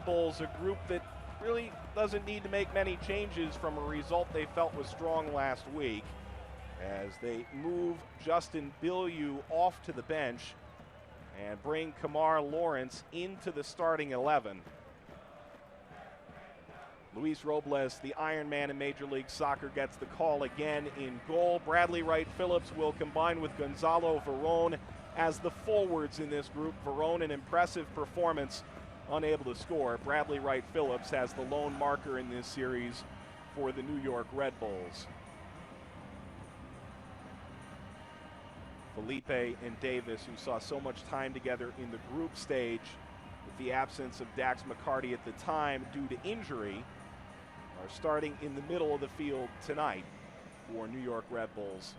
Bulls, a group that really doesn't need to make many changes from a result they felt was strong last week, as they move Justin Bilyeu off to the bench and bring Kamar Lawrence into the starting 11. Luis Robles, the Iron Man in Major League Soccer, gets the call again in goal. Bradley Wright Phillips will combine with Gonzalo Verón as the forwards in this group. Verón, an impressive performance, unable to score. Bradley Wright Phillips has the lone marker in this series for the New York Red Bulls. Felipe and Davis, who saw so much time together in the group stage with the absence of Dax McCarty at the time due to injury, are starting in the middle of the field tonight for New York Red Bulls.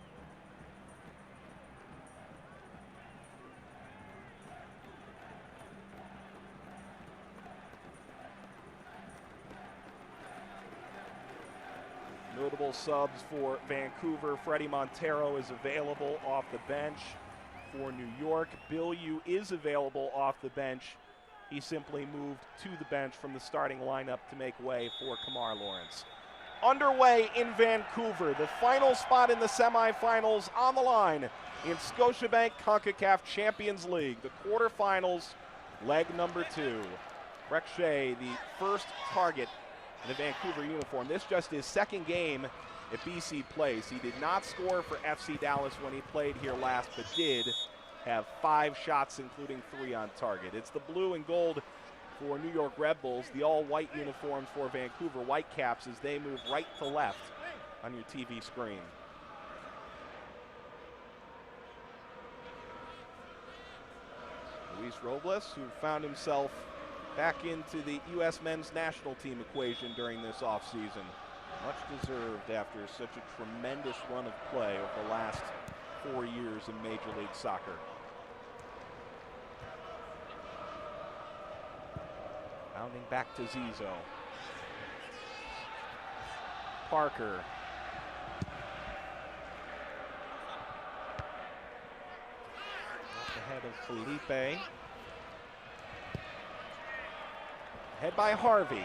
Notable subs for Vancouver. Freddie Montero is available off the bench for New York. Bilyeu is available off the bench. He simply moved to the bench from the starting lineup to make way for Kamar Lawrence. Underway in Vancouver, the final spot in the semifinals on the line in Scotiabank Concacaf Champions League, the quarterfinals, leg number 2. Brek Shea, the first target in a Vancouver uniform. This just his second game at BC Place. He did not score for FC Dallas when he played here last, but did have 5 shots, including 3 on target. It's the blue and gold for New York Red Bulls, the all-white uniforms for Vancouver Whitecaps as they move right to left on your TV screen. Luis Robles, who found himself back into the U.S. men's national team equation during this offseason. Much deserved after such a tremendous run of play over the last 4 years in Major League Soccer. Bounding back to Zizo. Parker. Off the head of Felipe. Head by Harvey.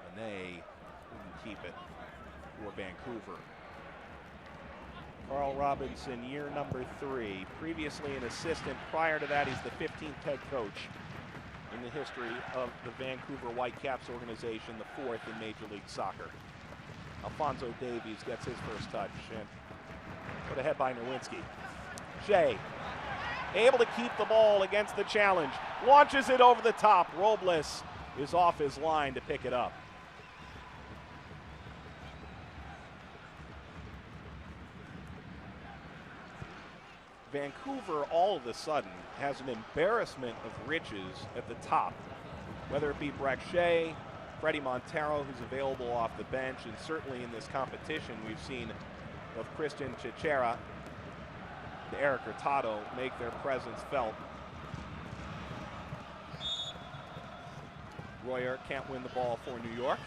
And they couldn't keep it for Vancouver. Carl Robinson, year number 3. Previously an assistant. Prior to that, he's the 15th head coach in the history of the Vancouver Whitecaps organization, the 4th in Major League Soccer. Alphonso Davies gets his first touch and put ahead by Nowinski. Shea, able to keep the ball against the challenge, launches it over the top. Robles is off his line to pick it up. Vancouver all of a sudden has an embarrassment of riches at the top, whether it be Brek Shea, Freddie Montero, who's available off the bench, and certainly in this competition we've seen of Christian Chichera, Eric Hurtado make their presence felt. Royer can't win the ball for New York.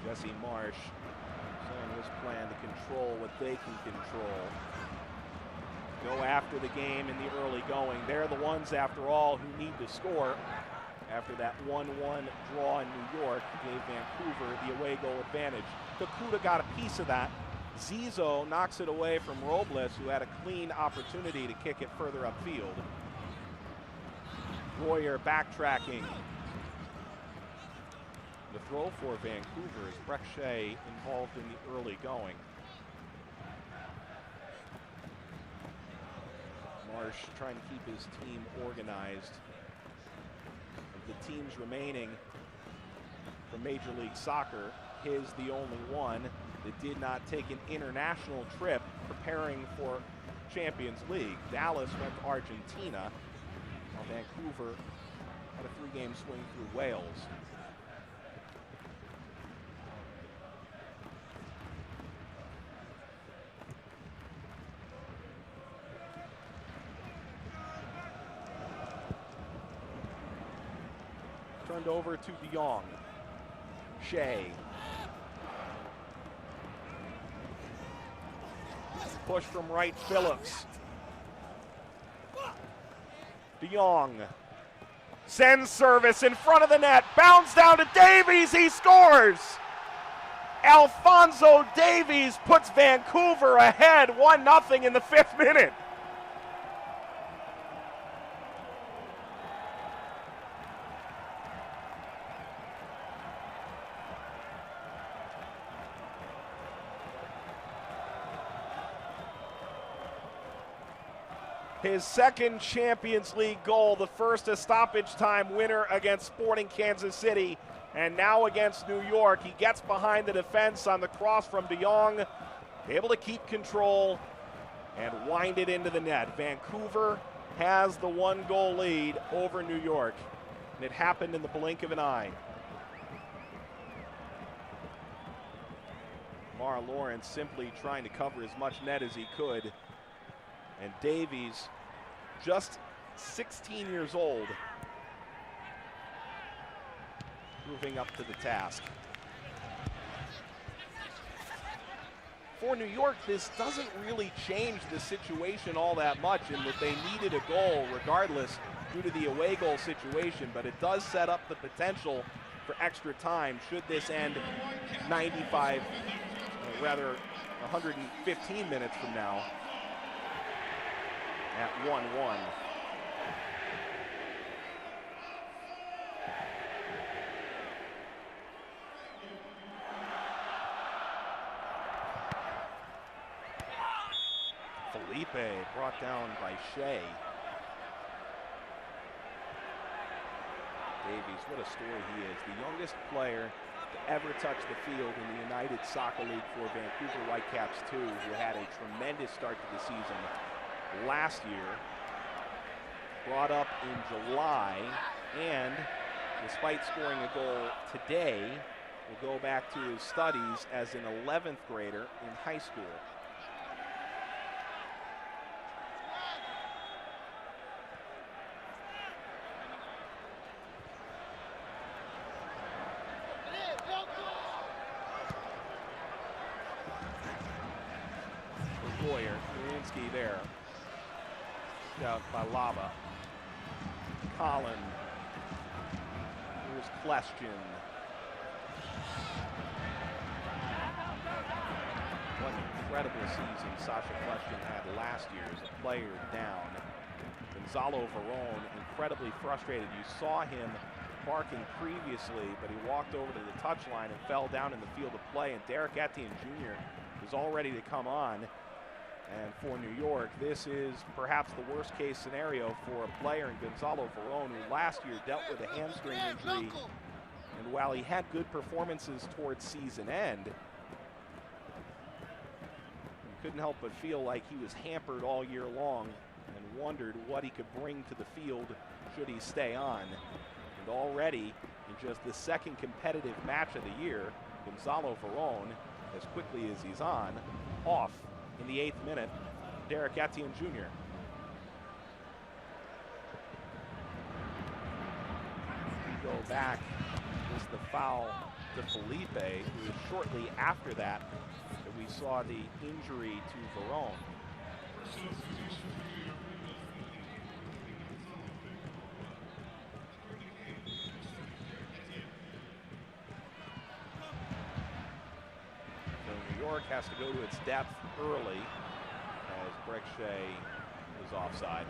Jesse Marsh showing his plan to control what they can control. Go after the game in the early going. They're the ones, after all, who need to score. After that 1-1 draw in New York gave Vancouver the away goal advantage. Kakuta got a piece of that. Zizo knocks it away from Robles, who had a clean opportunity to kick it further upfield. Royer backtracking. The throw for Vancouver is Brek Shea involved in the early going. Marsh trying to keep his team organized. Of the teams remaining for Major League Soccer, his the only one that did not take an international trip preparing for Champions League. Dallas went to Argentina, while Vancouver had a 3-game swing through Wales. turned over to De Jong. Shea. Push from right, Phillips. De Jong sends service in front of the net, bounds down to Davies, he scores! Alphonso Davies puts Vancouver ahead 1-0 in the 5th minute. His second Champions League goal, the first a stoppage time winner against Sporting Kansas City, and now against New York. He gets behind the defense on the cross from De Jong, able to keep control and wind it into the net. Vancouver has the 1-goal lead over New York, and it happened in the blink of an eye. Mar Lawrence simply trying to cover as much net as he could. And Davies, just 16 years old, moving up to the task. For New York, this doesn't really change the situation all that much in that they needed a goal regardless due to the away goal situation, but it does set up the potential for extra time should this end 115 minutes from now at 1-1. Felipe brought down by Shea. Davies, what a story he is. The youngest player to ever touch the field in the United Soccer League for Vancouver Whitecaps 2, who had a tremendous start to the season last year. Brought up in July, and despite scoring a goal today, will go back to his studies as an 11th grader in high school. There, out by Lava. Collin. Here's Kleshkin. What an incredible season Sasha Kleshkin had last year as a player down. Gonzalo Verón, incredibly frustrated. You saw him barking previously, but he walked over to the touchline and fell down in the field of play, and Derek Etienne Jr. was all ready to come on. And for New York, this is perhaps the worst case scenario for a player in Gonzalo Verón, who last year dealt with a hamstring injury. And while he had good performances towards season end, you couldn't help but feel like he was hampered all year long and wondered what he could bring to the field should he stay on. And already, in just the second competitive match of the year, Gonzalo Verón, as quickly as he's on, off in the 8th minute, Derek Etienne Jr. Go back, was the foul to Felipe, who was shortly after that we saw the injury to Verón. Has to go to its depth early as Greg Shea is offside.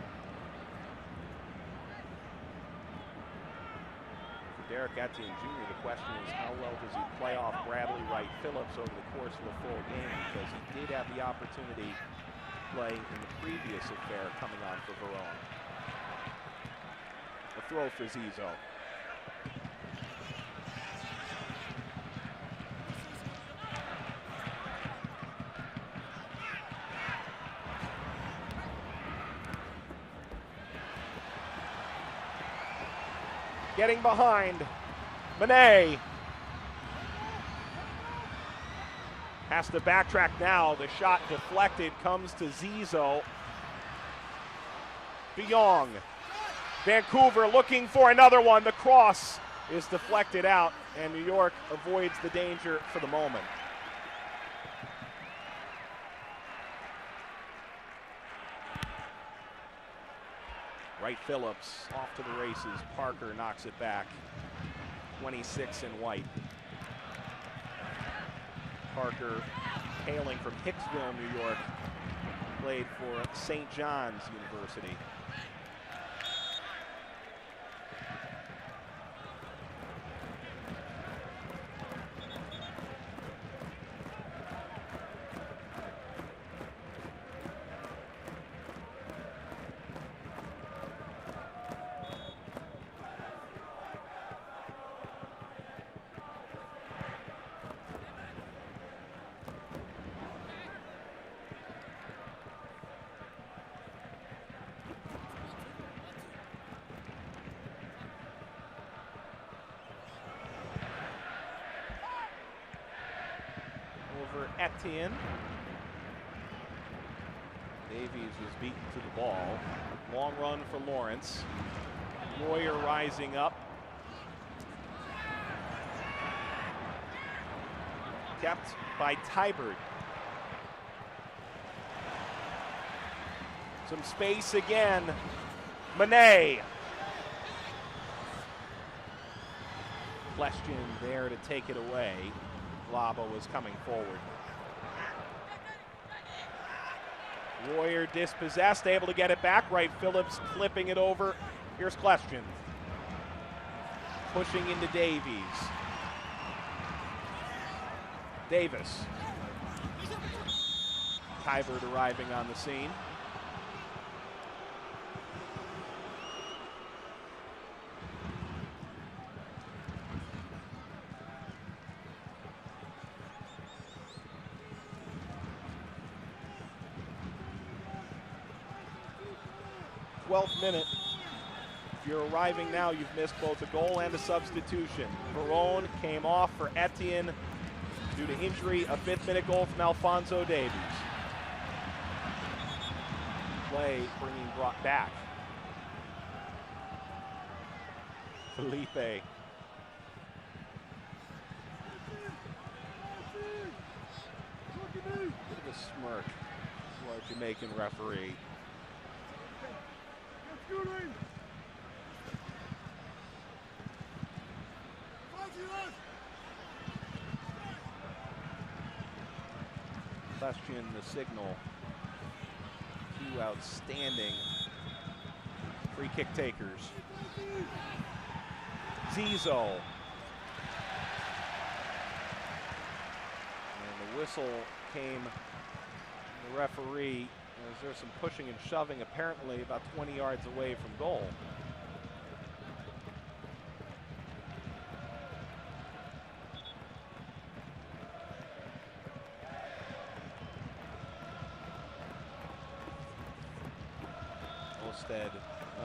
For Derek Etienne Jr., the question is how well does he play off Bradley Wright Phillips over the course of the full game, because he did have the opportunity to play in the previous affair coming on for Verón. A throw for Zizzo. Getting behind, Manet has to backtrack now. The shot deflected, comes to Zizzo. De Jong. Vancouver looking for another one. The cross is deflected out, and New York avoids the danger for the moment. Wright Phillips off to the races. Parker knocks it back. 26 in white. Parker, hailing from Hicksville, New York, played for St. John's University. Etienne. Davies was beaten to the ball. Long run for Lawrence. Royer rising up. Kept by Tybert. Some space again. Manet. Question there to take it away. Laba was coming forward. Royer dispossessed, able to get it back. Wright Phillips clipping it over. Here's Question. Pushing into Davies. Davis. Tybert arriving on the scene. Minute. If you're arriving now, you've missed both a goal and a substitution. Perron came off for Etienne due to injury. A 5th-minute goal from Alphonso Davies. Play being brought back. Felipe. Look at the smirk. What a Jamaican referee. Question the signal. Two outstanding free kick takers. Zizo. And the whistle came from the referee. There's some pushing and shoving, apparently about 20 yards away from goal. Olstead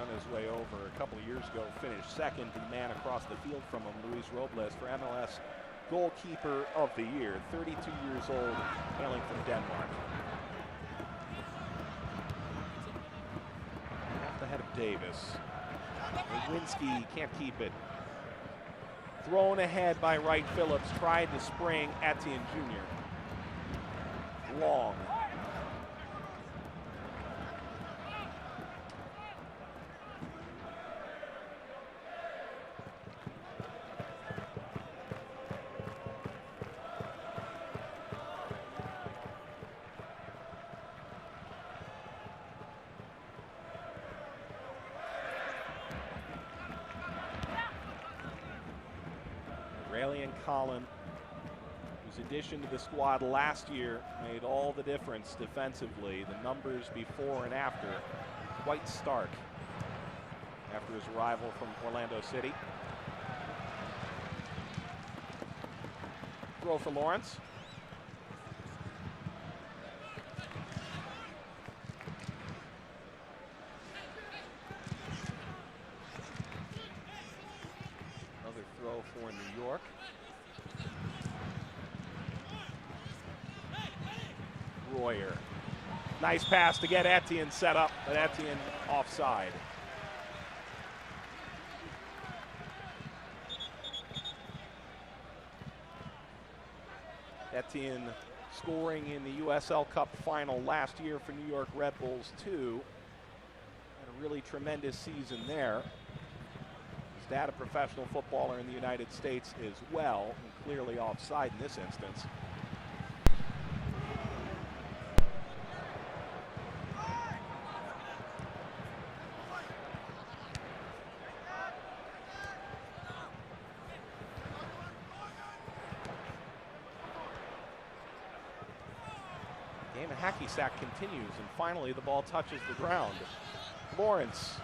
on his way over a couple of years ago, finished second. The man across the field from him, Luis Robles, for MLS Goalkeeper of the Year, 32 years old, hailing from Denmark. Ahead of Davis. Lewinsky can't keep it. Thrown ahead by Wright Phillips, tried to spring Etienne Jr. Long. Collin, whose addition to the squad last year made all the difference defensively. The numbers before and after quite stark after his arrival from Orlando City. Throw for Lawrence. Another throw for New York. Royer. Nice pass to get Etienne set up, but Etienne offside. Etienne scoring in the USL Cup final last year for New York Red Bulls too. Had a really tremendous season there. His dad a professional footballer in the United States as well, and clearly offside in this instance. Game of hacky sack continues, and finally the ball touches the ground. Lawrence.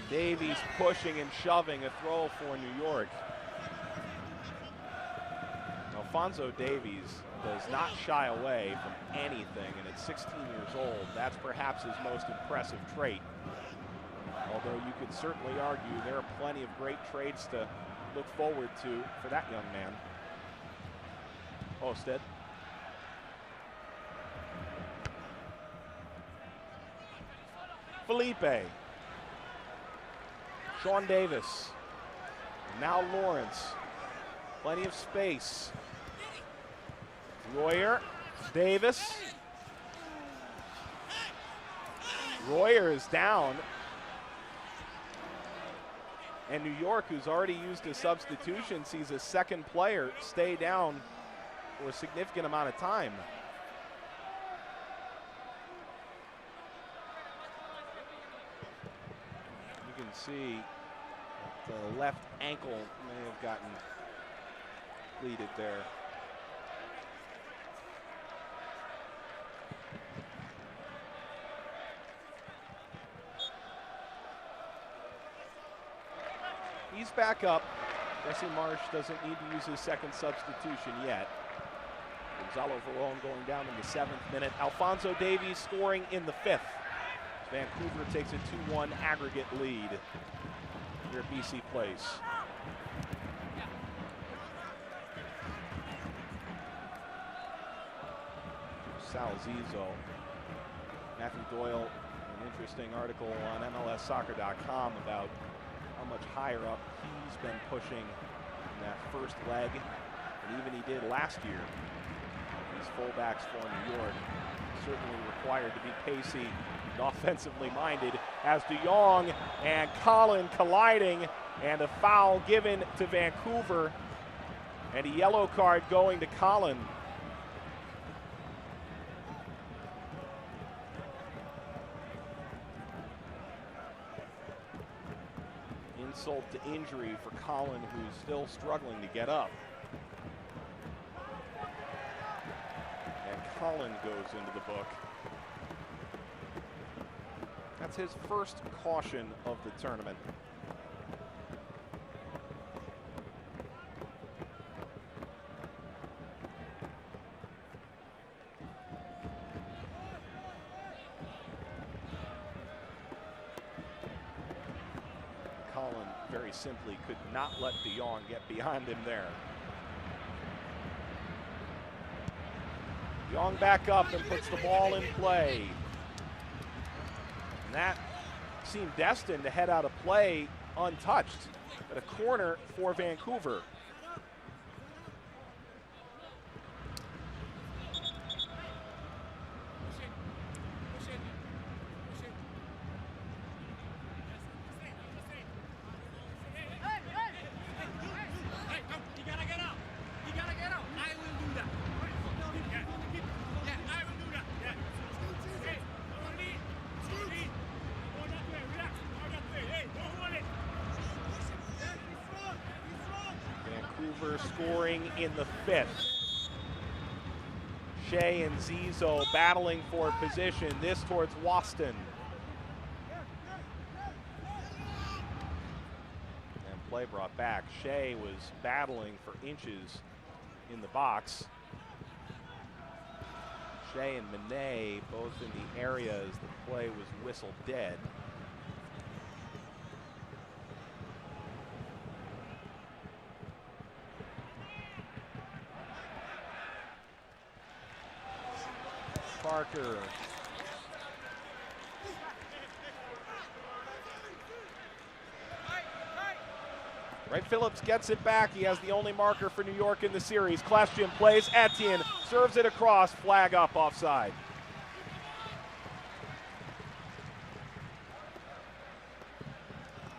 Davies pushing and shoving, a throw for New York. Alphonso Davies does not shy away from anything, and at 16 years old, that's perhaps his most impressive trait. Although you could certainly argue there are plenty of great traits to look forward to for that young man. Osted. Felipe. Sean Davis. Now Lawrence. Plenty of space. Royer. Davis. Royer is down. And New York, who's already used a substitution, sees a second player stay down for a significant amount of time. You can see the left ankle may have gotten bleeded there. He's back up. Jesse Marsh doesn't need to use his second substitution yet. Gonzalo Verón going down in the 7th minute. Alphonso Davies scoring in the 5th. Vancouver takes a 2-1 aggregate lead here at BC Place. Sal Zizzo. Matthew Doyle, an interesting article on MLSsoccer.com about how much higher up he's been pushing in that first leg, and even he did last year. These fullbacks for New York certainly required to be pacey and offensively minded, as De Jong and Collin colliding, and a foul given to Vancouver, and a yellow card going to Collin. Insult to injury for Collin, who's still struggling to get up. And Collin goes into the book. That's his first caution of the tournament. Collin very simply could not let De Jong get behind him there. De Jong back up and puts the ball in play. And that seemed destined to head out of play untouched, but a corner for Vancouver. Scoring in the 5th. Shea and Zizzo battling for position. This towards Waston. And play brought back. Shea was battling for inches in the box. Shea and Manet both in the area as the play was whistled dead. Parker. Wright Phillips gets it back. He has the only marker for New York in the series. Kleshchin plays. Etienne serves it across. Flag up, offside.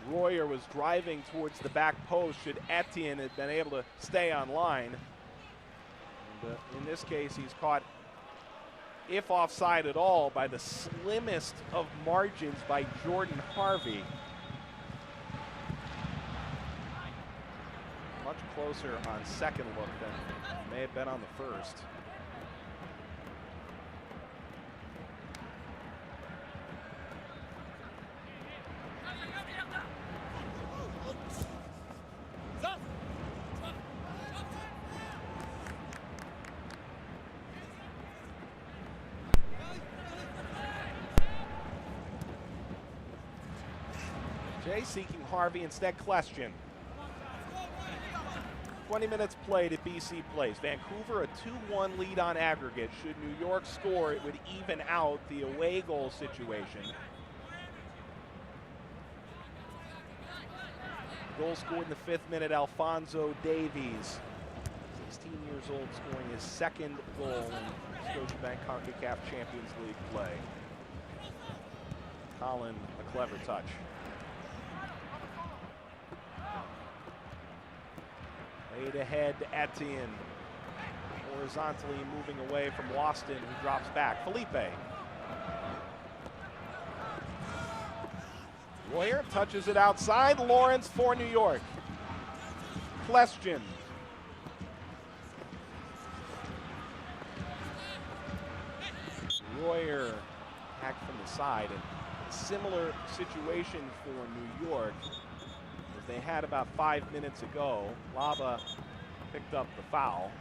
Royer was driving towards the back post should Etienne have been able to stay on line. And, in this case, he's caught, if offside at all, by the slimmest of margins by Jordan Harvey. Much closer on second look than may have been on the first. Jay seeking Harvey, instead Kleshchin. 20 minutes played at BC Place. Vancouver a 2-1 lead on aggregate. Should New York score, it would even out the away goal situation. Goal scored in the 5th minute, Alphonso Davies. 16 years old, scoring his second goal in Scotiabank Concacaf Champions League play. Colin, a clever touch. Laid ahead to Etienne. Horizontally moving away from Waston, who drops back. Felipe. Royer touches it outside. Lawrence for New York. Kleshchin. Royer hacked from the side. And a similar situation for New York. They had about 5 minutes ago. Lava picked up the foul.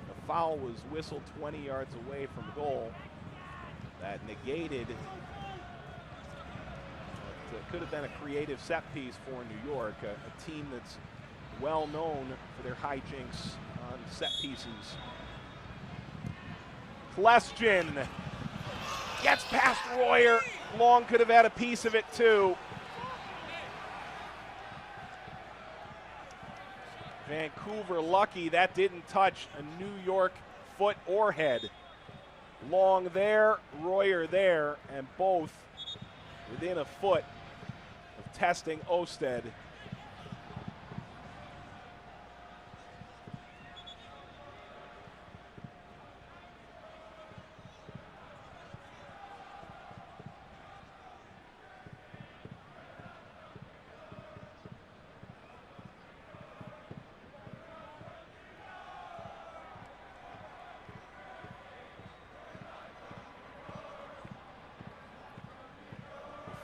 The foul was whistled 20 yards away from goal. That negated what could have been a creative set piece for New York, a team that's well known for their hijinks on set pieces. Kleshchin gets past Royer. Long could have had a piece of it too. Vancouver lucky that didn't touch a New York foot or head. Long there, Royer there, and both within a foot of testing Osted.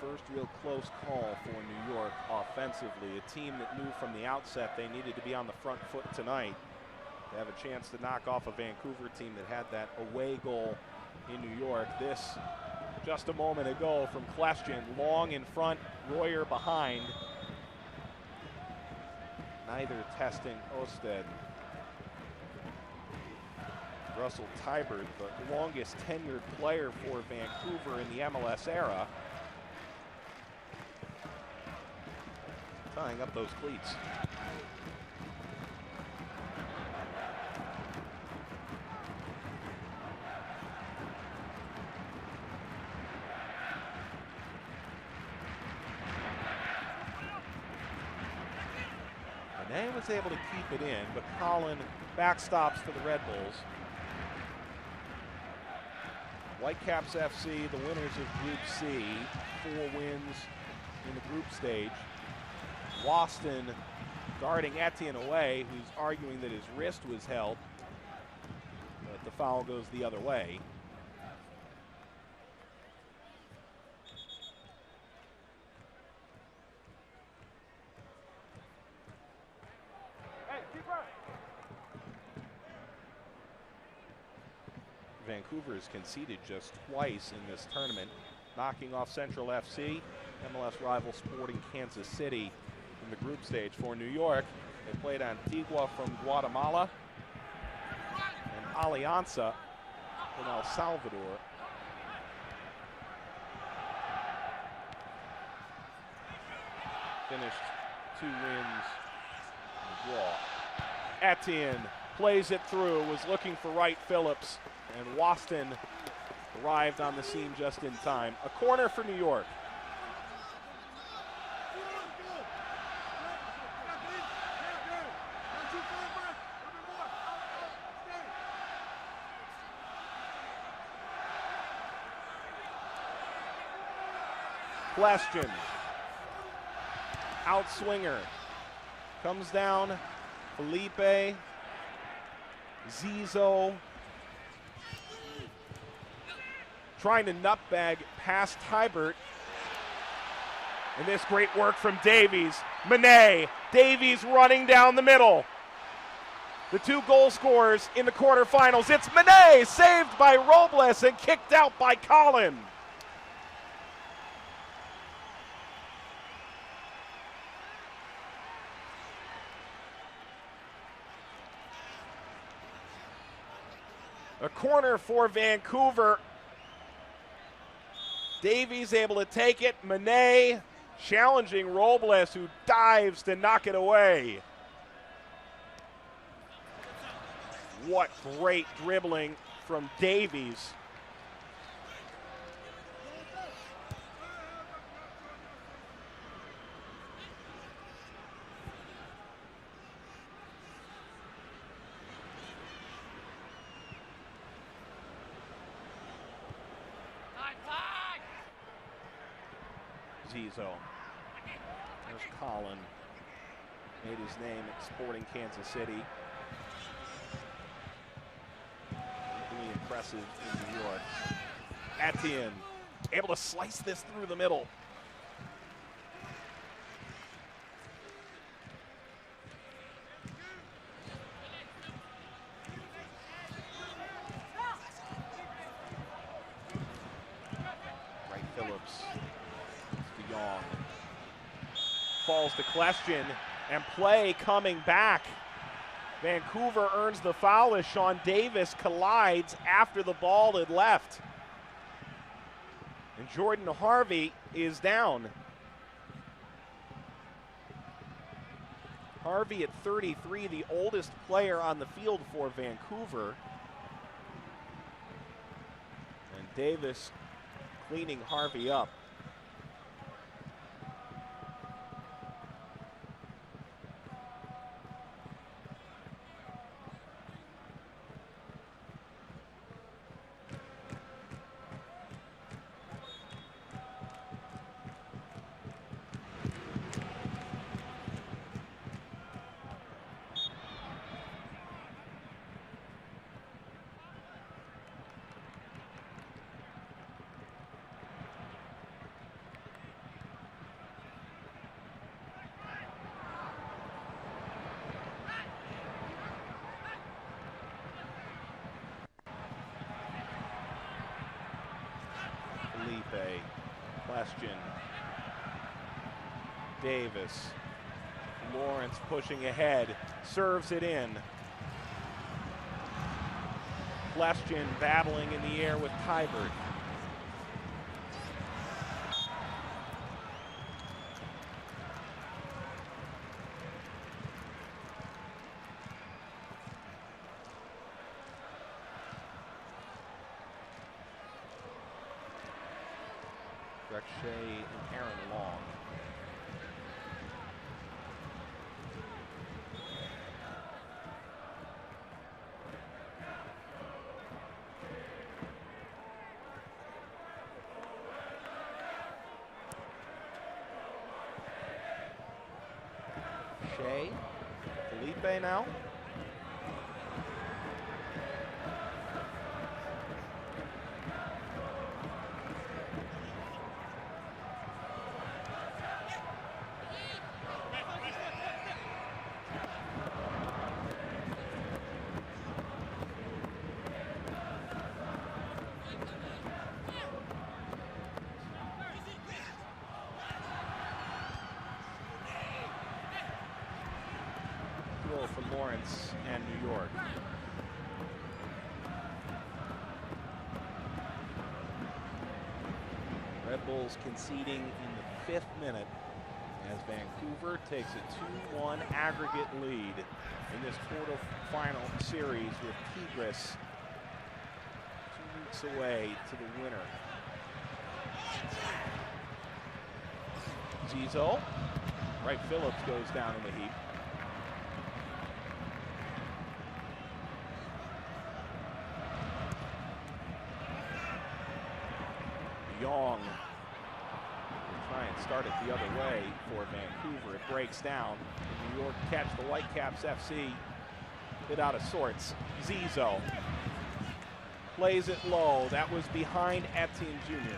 First real close call for New York offensively. A team that knew from the outset they needed to be on the front foot tonight to have a chance to knock off a Vancouver team that had that away goal in New York. This just a moment ago from Kleshchin. Long in front, Royer behind. Neither testing Osted. Russell Tybert, the longest tenured player for Vancouver in the MLS era. Tying up those cleats. Benet was able to keep it in, but Colin backstops for the Red Bulls. Whitecaps FC, the winners of Group C, 4 wins in the group stage. Waston guarding Etienne away, who's arguing that his wrist was held, but the foul goes the other way. Vancouver has conceded just twice in this tournament, knocking off Central FC, MLS rival Sporting Kansas City, in the group stage. For New York, they played Antigua from Guatemala and Alianza from El Salvador. finished 2 wins in a draw. Etienne plays it through, was looking for Wright Phillips, and Waston arrived on the scene just in time. A corner for New York. Question. Outswinger. Comes down. Felipe. Zizo. Trying to nutbag past Tybert. And this great work from Davies. Manet. Davies running down the middle. The 2 goal scorers in the quarterfinals. It's Manet, saved by Robles and kicked out by Collin. A corner for Vancouver. Davies able to take it. Manet challenging Robles, who dives to knock it away. What great dribbling from Davies. Zizo. There's Collin. Made his name at Sporting Kansas City. Really impressive in New York. Etienne able to slice this through the middle. Wright Phillips. DeYoung. Falls to question, and play coming back. Vancouver earns the foul as Sean Davis collides after the ball had left. And Jordan Harvey is down. Harvey at 33, the oldest player on the field for Vancouver. And Davis cleaning Harvey up. Felipe, question. Davis, Lawrence pushing ahead, serves it in. Question battling in the air with Tybert. Shea and Aaron Long. Shea, Felipe now. For Lawrence and New York. Red Bulls conceding in the 5th minute. as Vancouver takes a 2-1 aggregate lead in this quarterfinal series with Tigres 2 weeks away to the winner. Zizo, Wright Phillips goes down in the heap. Young will try and start it the other way for Vancouver. It breaks down. The New York catch, the Whitecaps FC, a bit out of sorts. Zizo plays it low. That was behind Etienne Jr.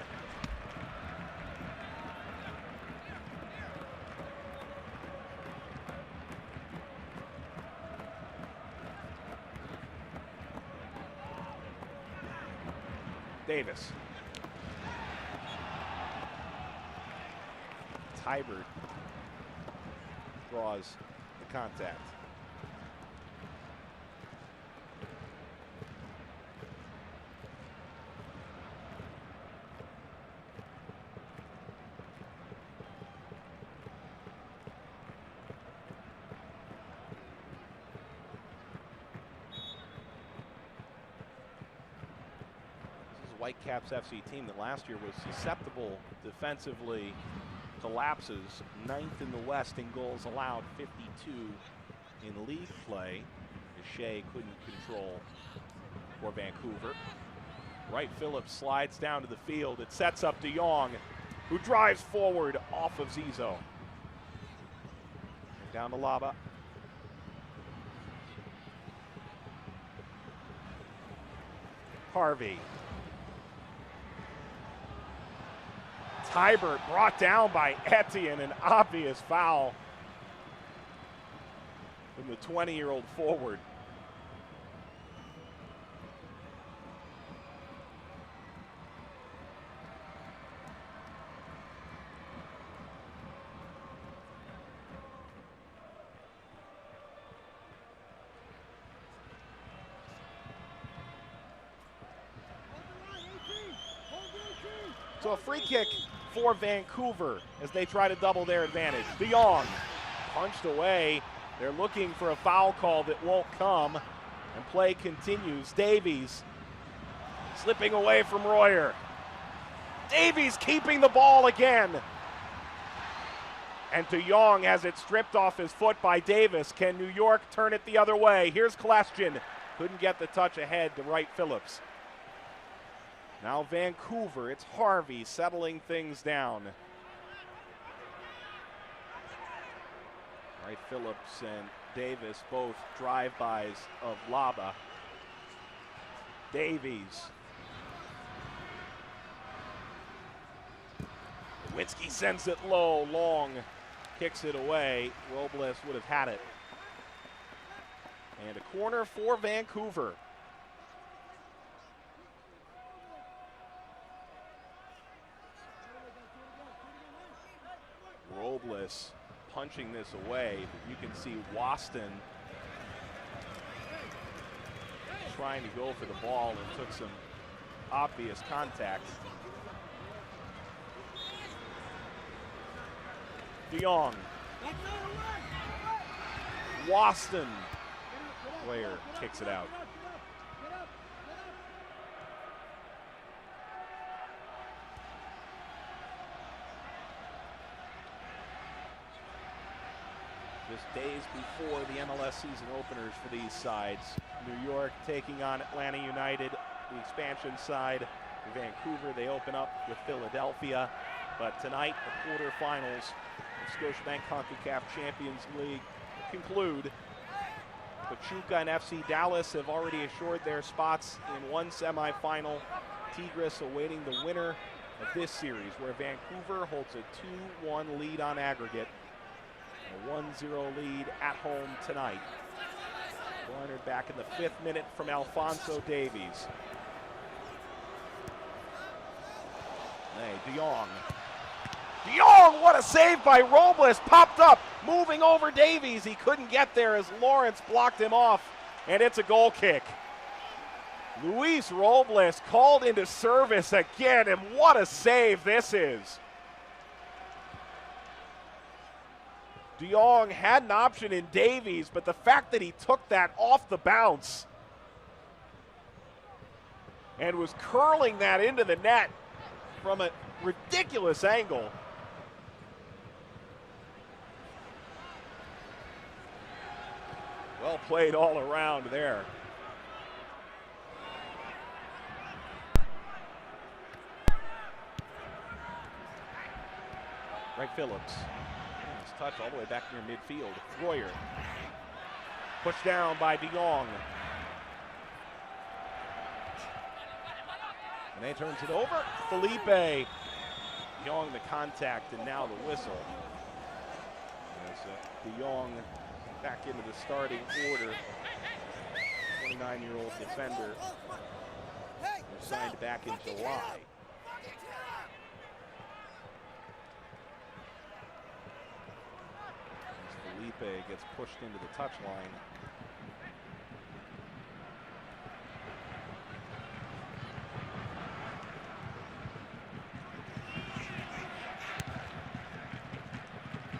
Davis. Tybert draws the contact. Whitecaps FC team that last year was susceptible defensively to lapses, 9th in the West in goals allowed, 52 in league play. Shea couldn't control for Vancouver. Wright Phillips slides down to the field. It sets up De Jong, who drives forward off of Zizo. Down to Laba. Harvey. Tybert brought down by Etienne, an obvious foul from the 20-year-old forward. So a free kick for Vancouver as they try to double their advantage. De Jong punched away. They're looking for a foul call that won't come, and play continues. Davies slipping away from Royer. Davies keeping the ball again. And De Jong has it stripped off his foot by Davis. Can New York turn it the other way? Here's Klestjan. Couldn't get the touch ahead to Wright Phillips. Now Vancouver, it's Harvey settling things down. Wright Phillips and Davis both drive-bys of Laba. Davies. Witzke sends it low, Long kicks it away. Robles would have had it. And a corner for Vancouver. Robles punching this away, but you can see Waston trying to go for the ball and took some obvious contact. De Jong. Waston. Player kicks it out. Just days before the MLS season openers for these sides. New York taking on Atlanta United, the expansion side. Vancouver, they open up with Philadelphia. But tonight, the quarterfinals of Scotiabank Concacaf Champions League conclude. Pachuca and FC Dallas have already assured their spots in one semifinal. Tigres awaiting the winner of this series, where Vancouver holds a 2-1 lead on aggregate. A 1-0 lead at home tonight. Cornered back in the 5th minute from Alphonso Davies. Hey, De Jong. De Jong, what a save by Robles. Popped up, moving over Davies. He couldn't get there as Lawrence blocked him off, and it's a goal kick. Luis Robles called into service again, and what a save this is. De Jong had an option in Davies, but the fact that he took that off the bounce and was curling that into the net from a ridiculous angle. Well played all around there. Right, Phillips. Nice touch all the way back near midfield. Royer. Pushed down by De Jong. And they turns it over. Felipe. De Jong the contact and now the whistle. As De Jong back into the starting order. 29-year-old defender. Was signed back in July. Felipe gets pushed into the touchline.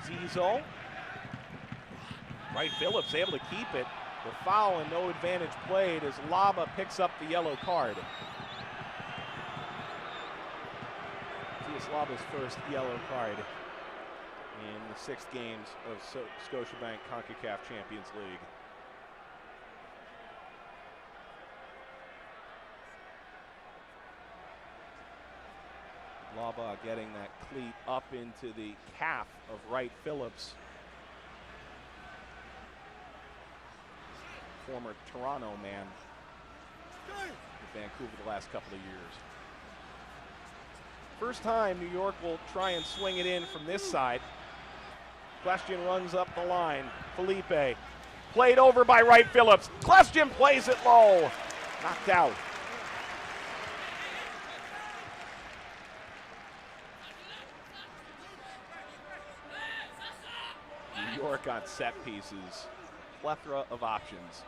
Zizo. Right, Phillips able to keep it. The foul and no advantage played as Laba picks up the yellow card. It's Laba's first yellow card in the 6 games of Scotiabank Concacaf Champions League. Laba getting that cleat up into the calf of Wright Phillips. Former Toronto man with Vancouver the last couple of years. First time New York will try and swing it in from this side. Question runs up the line. Felipe played over by Wright Phillips. Question plays it low. Knocked out. New York on set pieces. Plethora of options.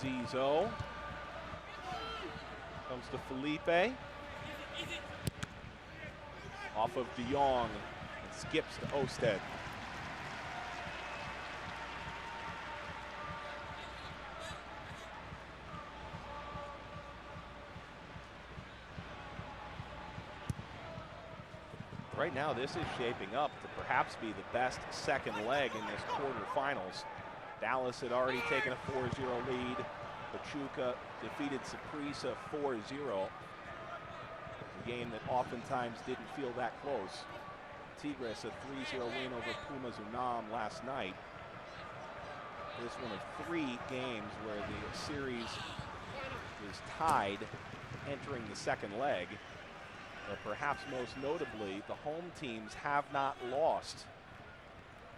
Zizo comes to Felipe. Off of De Jong and skips to Osted. Right now, this is shaping up to perhaps be the best second leg in this quarterfinals. Dallas had already taken a 4-0 lead. Pachuca defeated Saprissa 4-0. A game that oftentimes didn't feel that close. Tigres a 3-0 win over Pumas Unam last night. This one of 3 games where the series was tied entering the second leg. But perhaps most notably, the home teams have not lost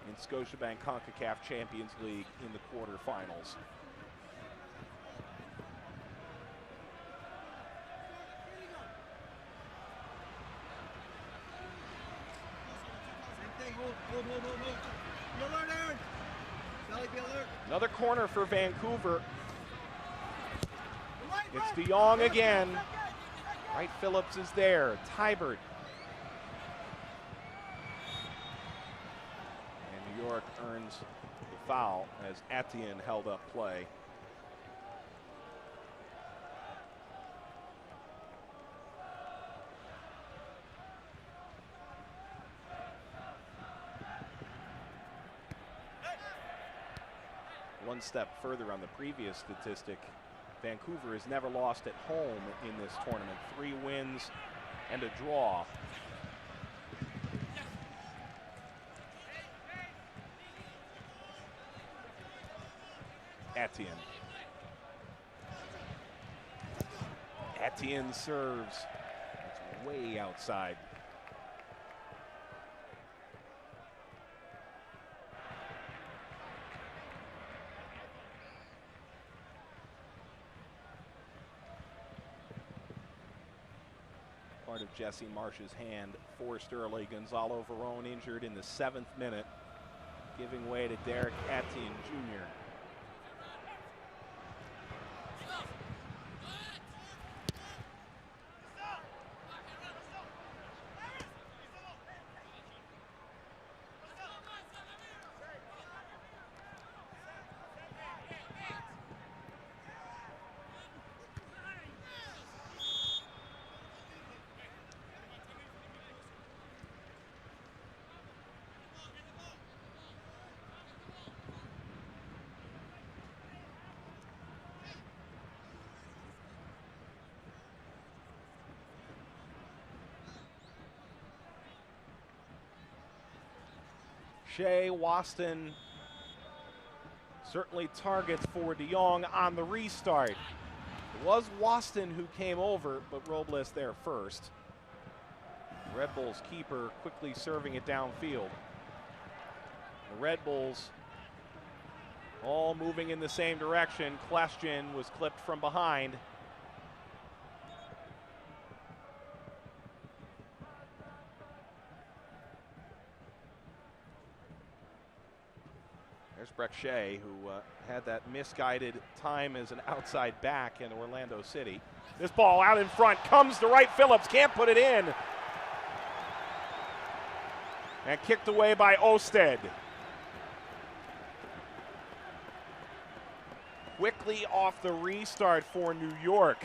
in Scotiabank Concacaf Champions League in the quarterfinals. Another corner for Vancouver. It's De Jong again. Wright Phillips is there. Tybert. And New York earns the foul as Etienne held up play. One step further on the previous statistic, Vancouver has never lost at home in this tournament. 3 wins and a draw. Etienne. Etienne serves. It's way outside. Part of Jesse Marsh's hand forced early. Gonzalo Verón injured in the 7th minute, giving way to Derek Etienne Jr. Shea, Waston, certainly targets for De Jong on the restart. It was Waston who came over, but Robles there first. Red Bulls keeper quickly serving it downfield. The Red Bulls all moving in the same direction. Kleshin was clipped from behind. There's Breck Shea, who had that misguided time as an outside back in Orlando City. This ball out in front, comes to right Phillips, can't put it in. And kicked away by Osted. Quickly off the restart for New York.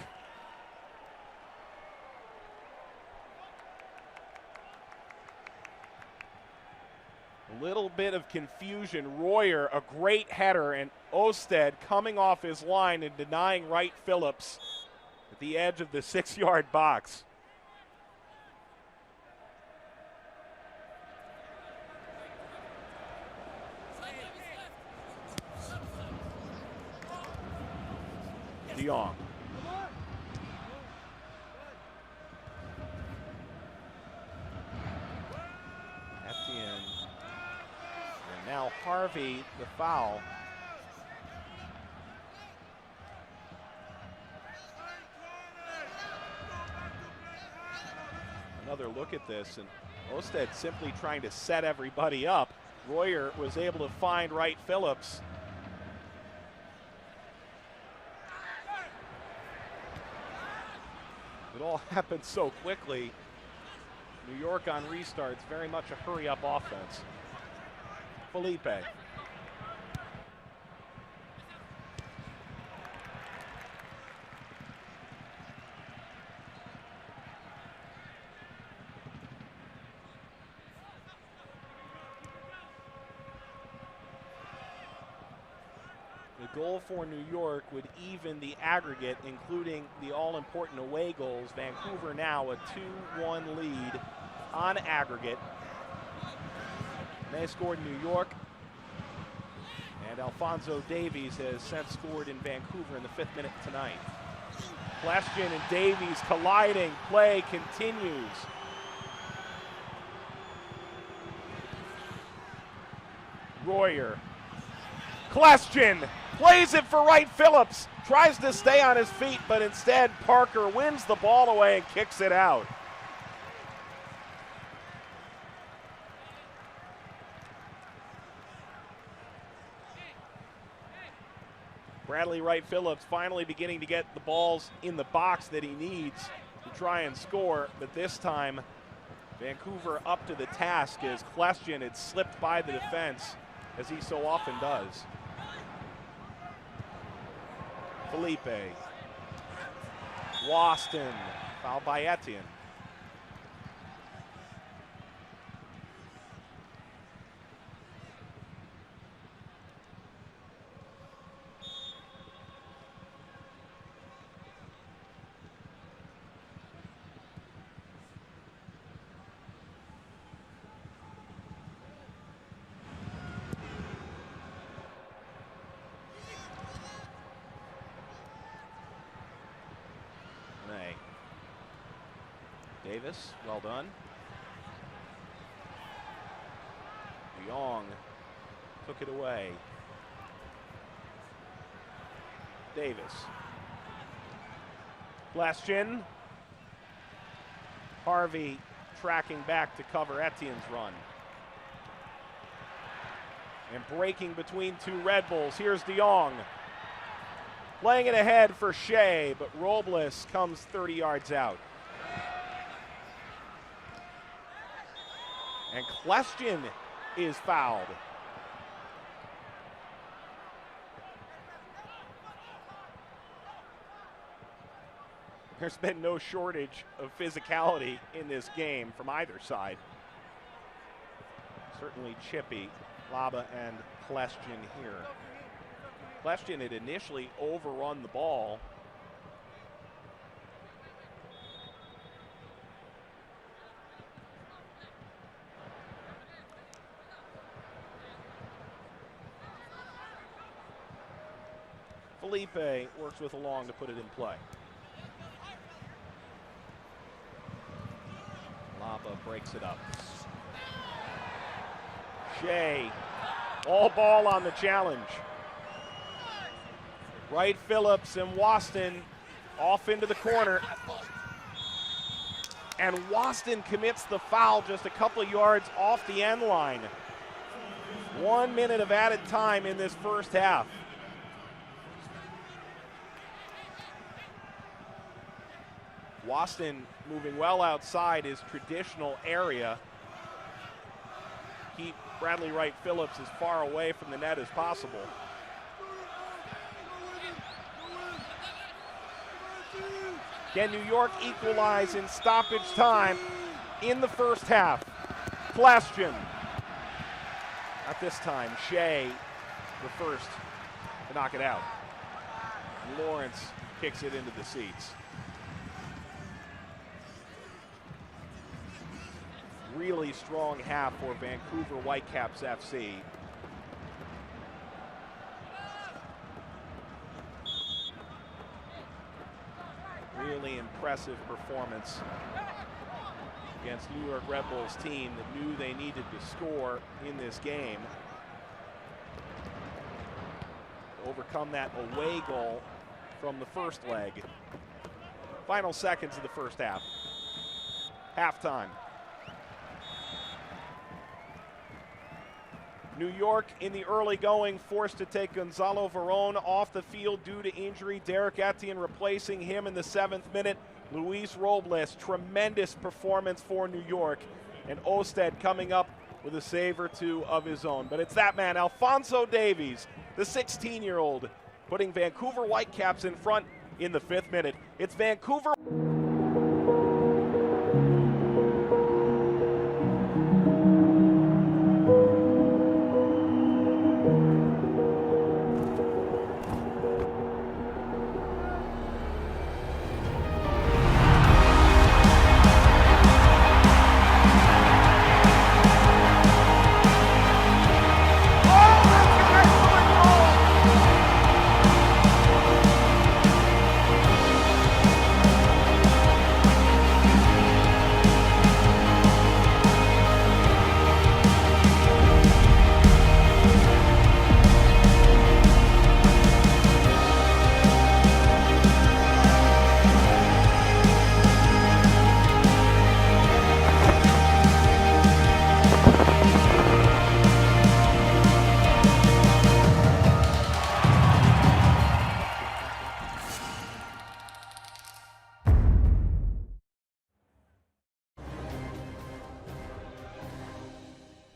A little bit of confusion. Royer, a great header, and Osted coming off his line and denying Wright Phillips at the edge of the 6-yard box. De Jong. Etienne. And now Harvey, the foul. Another look at this, and Osted simply trying to set everybody up. Royer was able to find Wright Phillips. It all happened so quickly. New York on restarts, very much a hurry-up offense. Felipe. The goal for New York would even the aggregate, including the all-important away goals. Vancouver now a 2-1 lead on aggregate. They scored in New York, and Alphonso Davies has since scored in Vancouver in the 5th minute tonight. Kleshin and Davies colliding. Play continues. Royer. Kleshin plays it for Wright Phillips. Tries to stay on his feet, but instead Parker wins the ball away and kicks it out. Bradley Wright Phillips finally beginning to get the balls in the box that he needs to try and score, but this time Vancouver up to the task as Kleshin had slipped by the defense, as he so often does. Felipe. Waston, fouled by Etienne. Davis, well done. De Jong took it away. Davis. Kleshin. Harvey tracking back to cover Etienne's run. And breaking between two Red Bulls. Here's De Jong. Playing it ahead for Shea, but Robles comes 30 yards out. And Kleshin is fouled. There's been no shortage of physicality in this game from either side. Certainly chippy, Laba and Kleshin here. Kleshin had initially overrun the ball. Felipe works with Along to put it in play. Lava breaks it up. Shea, all ball on the challenge. Wright Phillips and Waston off into the corner. And Waston commits the foul just a couple of yards off the end line. 1 minute of added time in this first half. Waston moving well outside his traditional area. Keep Bradley Wright Phillips as far away from the net as possible. Can New York equalize in stoppage time in the first half? Question. At this time, Shea, the first to knock it out. Lawrence kicks it into the seats. Really strong half for Vancouver Whitecaps FC. Really impressive performance against New York Red Bulls team that knew they needed to score in this game. Overcome that away goal from the first leg. Final seconds of the first half. Halftime. New York in the early going forced to take Gonzalo Verón off the field due to injury. Derek Etienne replacing him in the 7th minute. Luis Robles, tremendous performance for New York. And Osted coming up with a save or two of his own. But it's that man, Alphonso Davies, the 16-year-old, putting Vancouver Whitecaps in front in the 5th minute. It's Vancouver.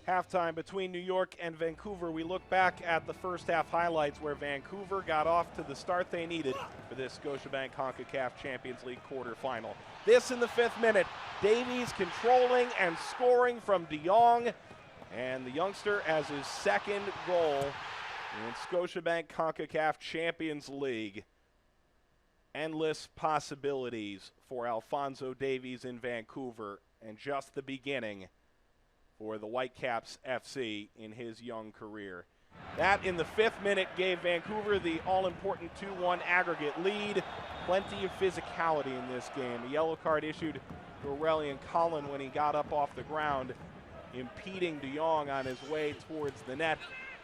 Halftime between New York and Vancouver. We look back at the first half highlights where Vancouver got off to the start they needed for this Scotiabank Concacaf Champions League quarterfinal. This in the 5th minute. Davies controlling and scoring from De Jong, and the youngster has his 2nd goal in Scotiabank Concacaf Champions League. Endless possibilities for Alphonso Davies in Vancouver, and just the beginning for the Whitecaps FC in his young career. That in the 5th minute gave Vancouver the all-important 2-1 aggregate lead. Plenty of physicality in this game. A yellow card issued to Aurelian Collin when he got up off the ground, impeding De Jong on his way towards the net.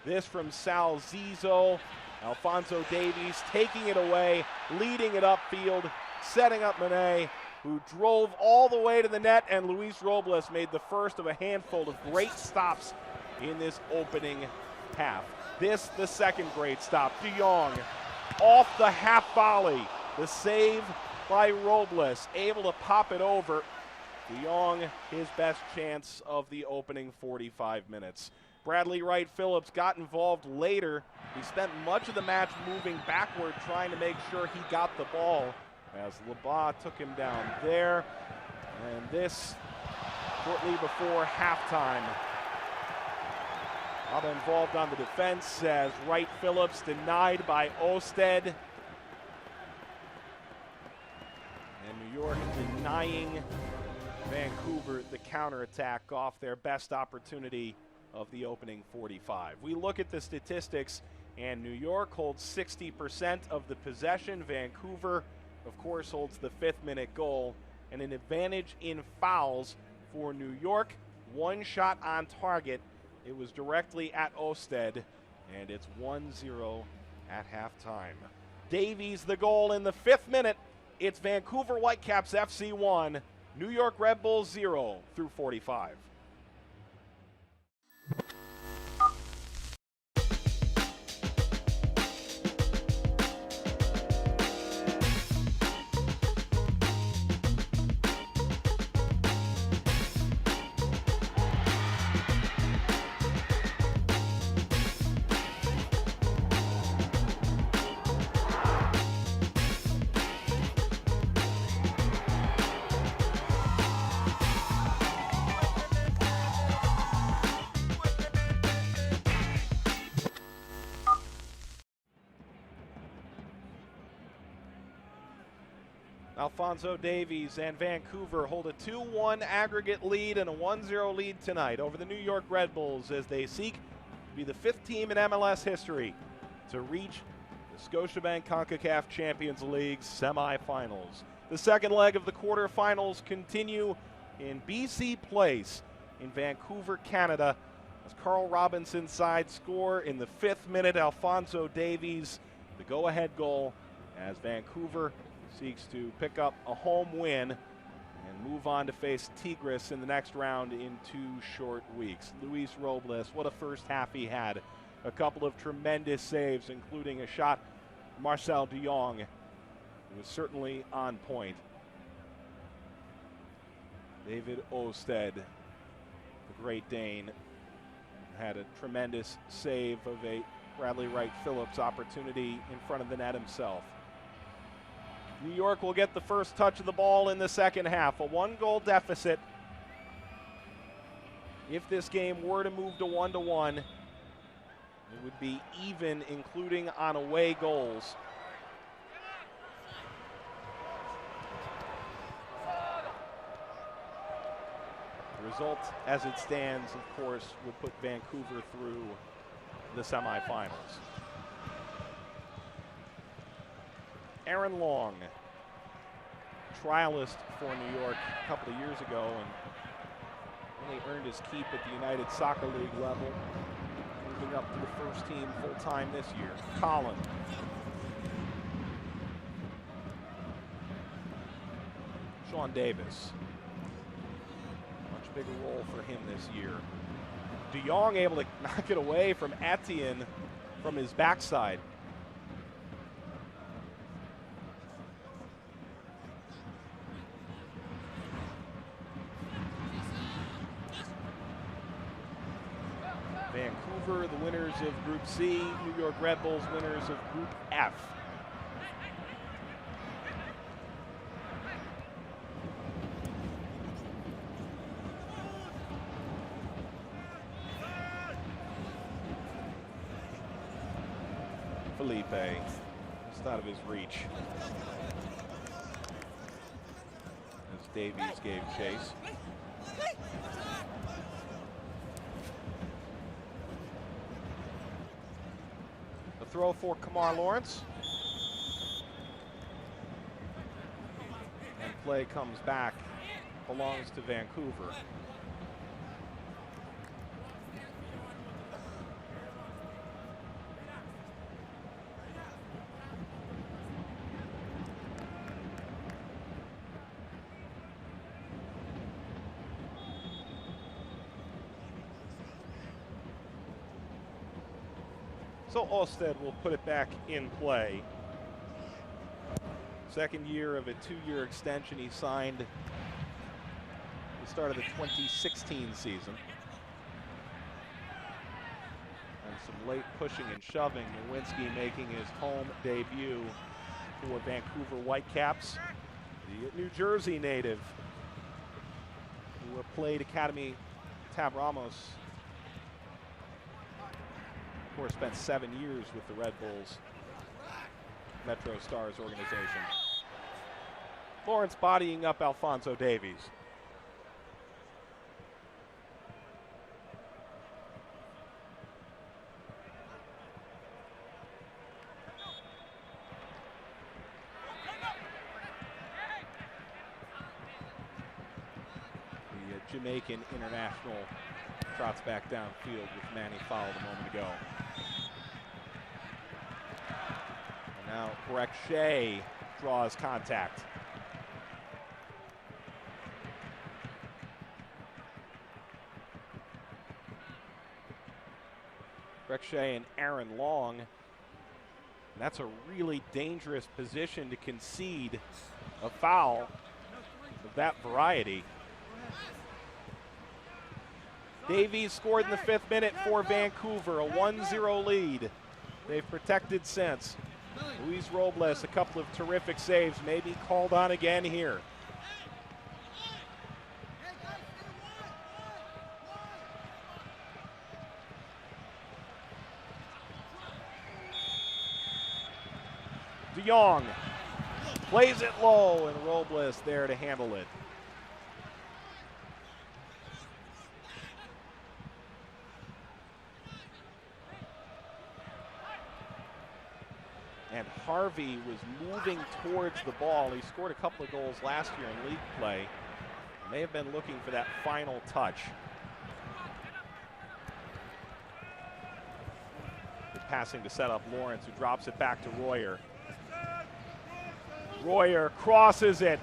This from Sal Zizzo. Alphonso Davies taking it away, leading it upfield, setting up Manet, who drove all the way to the net, and Luis Robles made the first of a handful of great stops in this opening half. This, the 2nd great stop. De Jong off the half volley. The save by Robles, able to pop it over. De Jong, his best chance of the opening 45 minutes. Bradley Wright Phillips got involved later. He spent much of the match moving backward, trying to make sure he got the ball, as Labat took him down there. And this shortly before halftime. Not involved on the defense as Wright Phillips denied by Osted. And New York denying Vancouver the counterattack off their best opportunity of the opening 45. We look at the statistics And New York holds 60% of the possession. Vancouver, of course, holds the 5th-minute goal. And an advantage in fouls for New York. 1 shot on target. It was directly at Osted. And it's 1-0 at halftime. Davies the goal in the 5th minute. It's Vancouver Whitecaps FC 1, New York Red Bulls 0 through 45. Alphonso Davies and Vancouver hold a 2-1 aggregate lead and a 1-0 lead tonight over the New York Red Bulls as they seek to be the 5th team in MLS history to reach the Scotiabank Concacaf Champions League semifinals. The second leg of the quarterfinals continue in BC Place in Vancouver, Canada, as Carl Robinson side score in the 5th minute. Alphonso Davies, the go-ahead goal as Vancouver seeks to pick up a home win and move on to face Tigres in the next round in 2 short weeks. Luis Robles, what a first half he had. A couple of tremendous saves, including a shot Marcel de Jong. It was certainly on point. David Osted, the Great Dane, had a tremendous save of a Bradley Wright Phillips opportunity in front of the net himself. New York will get the first touch of the ball in the second half. A 1-goal deficit. If this game were to move to 1-1, it would be even, including on away goals. The result, as it stands, of course, would put Vancouver through the semifinals. Aaron Long, trialist for New York a couple of years ago and really earned his keep at the United Soccer League level, moving up to the first team full-time this year. Colin. Sean Davis. Much bigger role for him this year. De Jong able to knock it away from Etienne from his backside. Vancouver, the winners of Group C. New York Red Bulls, winners of Group F. Felipe, just out of his reach. As Davies gave chase. Throw for Kamar Lawrence. And play comes back, belongs to Vancouver. So Osted will put it back in play. Second year of a 2-year extension he signed at the start of the 2016 season. And some late pushing and shoving. Nowinski making his home debut for Vancouver Whitecaps. The New Jersey native who played Academy Tab Ramos. Of course, spent 7 years with the Red Bulls Metro Stars organization. Lawrence bodying up Alphonso Davies. Jamaican international trots back downfield with Manny fouled a moment ago. And now Breck Shea draws contact. Breck Shea and Aaron Long. And that's a really dangerous position to concede a foul of that variety. Davies scored in the 5th minute for Vancouver, a 1-0 lead. They've protected since. Luis Robles, a couple of terrific saves, maybe called on again here. De Jong plays it low, and Robles there to handle it. And Harvey was moving towards the ball. He scored a couple of goals last year in league play. May have been looking for that final touch. Good passing to set up Lawrence, who drops it back to Royer. Royer crosses it.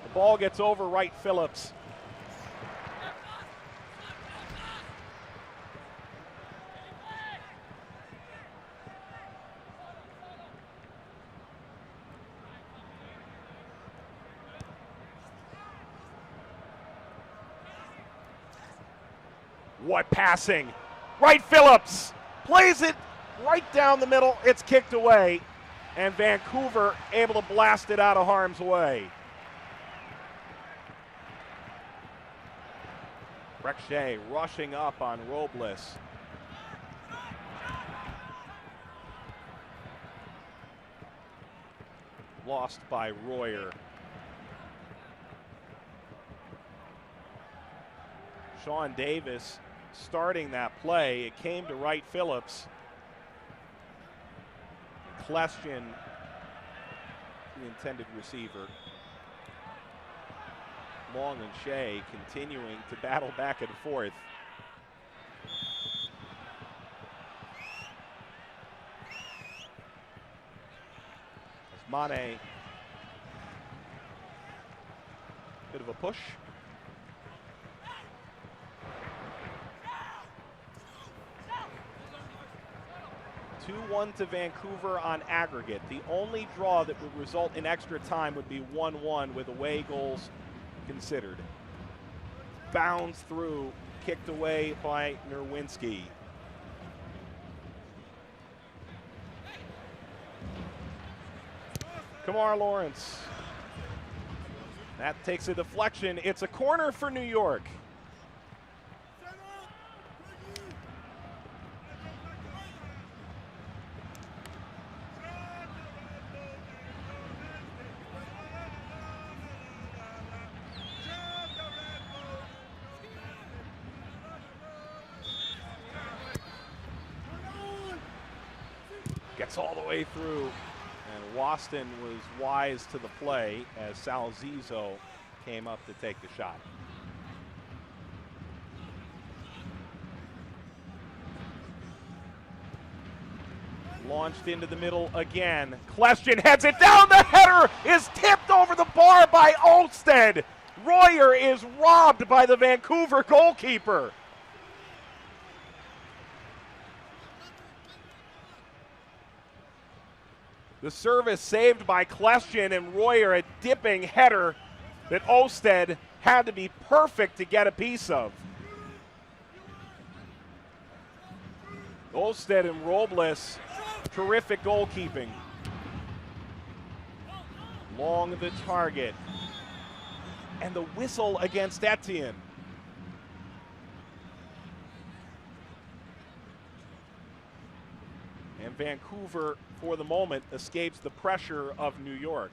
The ball gets over Wright Phillips. What passing? Wright Phillips plays it right down the middle. It's kicked away, and Vancouver able to blast it out of harm's way. Breck Shea rushing up on Robles. Lost by Royer. Sean Davis starting that play. It came to Wright Phillips. Kleshin, the intended receiver. Long and Shea continuing to battle back and forth. As Mane, bit of a push. 2-1 to Vancouver on aggregate. The only draw that would result in extra time would be 1-1 with away goals considered. Bounds through, kicked away by Nerwinski. Kamar Lawrence. That takes a deflection. It's a corner for New York. Gets all the way through, and Waston was wise to the play as Sal Zizzo came up to take the shot. Launched into the middle again. Kleshin heads it down. The header is tipped over the bar by Olsted. Royer is robbed by the Vancouver goalkeeper. The service saved by Kleshin, and Royer a dipping header that Olsted had to be perfect to get a piece of. Olsted and Robles, terrific goalkeeping. Long the target. And the whistle against Etienne. And Vancouver, for the moment, escapes the pressure of New York.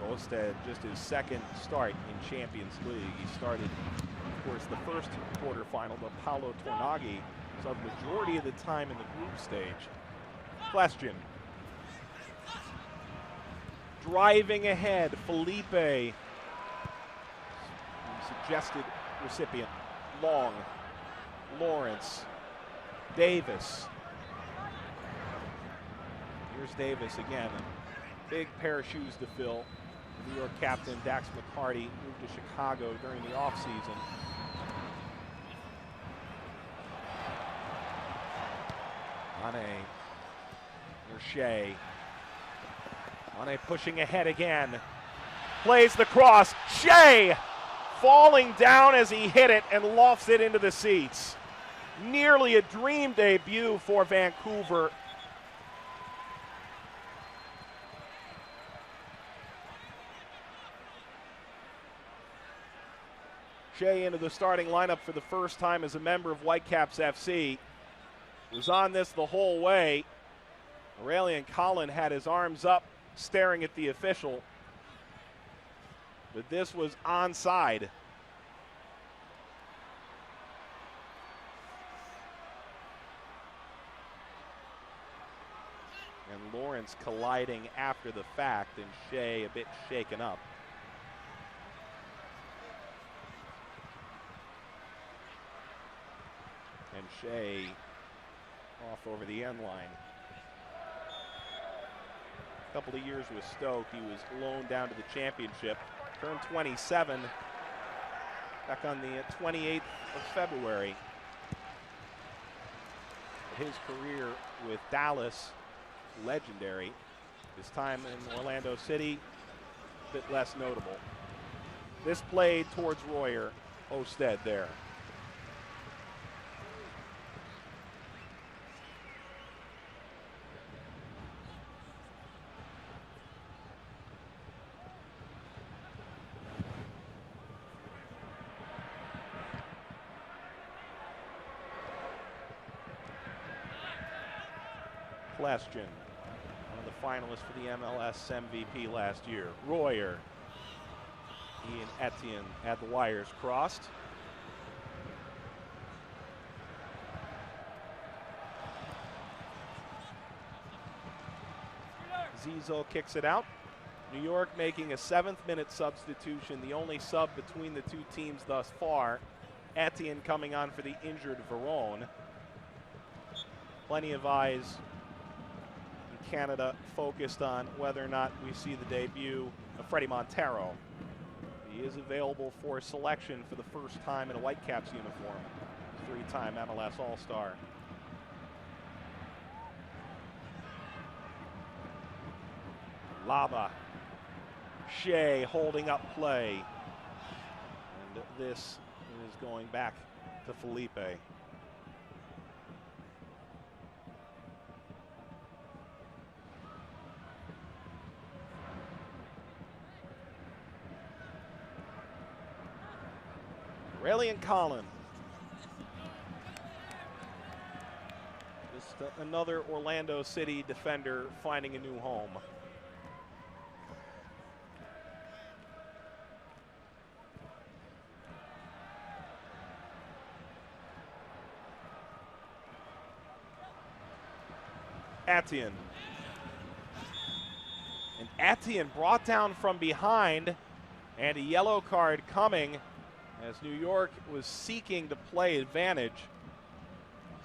Olsted, just his second start in Champions League. He started, of course, the first quarterfinal, but Paulo Tornaghi So the majority of the time in the group stage. Question. Driving ahead, Felipe. Suggested recipient. Long. Lawrence. Davis. Here's Davis again. A big pair of shoes to fill. New York captain Dax McCarty moved to Chicago during the offseason. Ane. Here's Shea. Ane pushing ahead again. Plays the cross. Shea falling down as he hit it and lofts it into the seats. Nearly a dream debut for Vancouver. Shea into the starting lineup for the first time as a member of Whitecaps FC. Was on this the whole way. Aurelian Collin had his arms up, staring at the official. But this was onside. And Lawrence colliding after the fact, and Shea a bit shaken up. And Shea off over the end line. A couple of years with Stoke, he was loaned down to the championship. Turned 27 back on the 28th of February. His career with Dallas, legendary. His time in Orlando City, a bit less notable. This played towards Royer, Osted there. Question. One of the finalists for the MLS MVP last year. Royer. Ian Etienne had the wires crossed. Zizou kicks it out. New York making a 7th-minute substitution, the only sub between the two teams thus far. Etienne coming on for the injured Verone. Plenty of eyes Canada focused on whether or not we see the debut of Fredy Montero. He is available for selection for the first time in a Whitecaps uniform. 3-time MLS All-Star. Lava. Shea holding up play. And this is going back to Felipe. Aurelian Collin. Just another Orlando City defender finding a new home. Etienne. And Etienne brought down from behind, and a yellow card coming as New York was seeking to play advantage,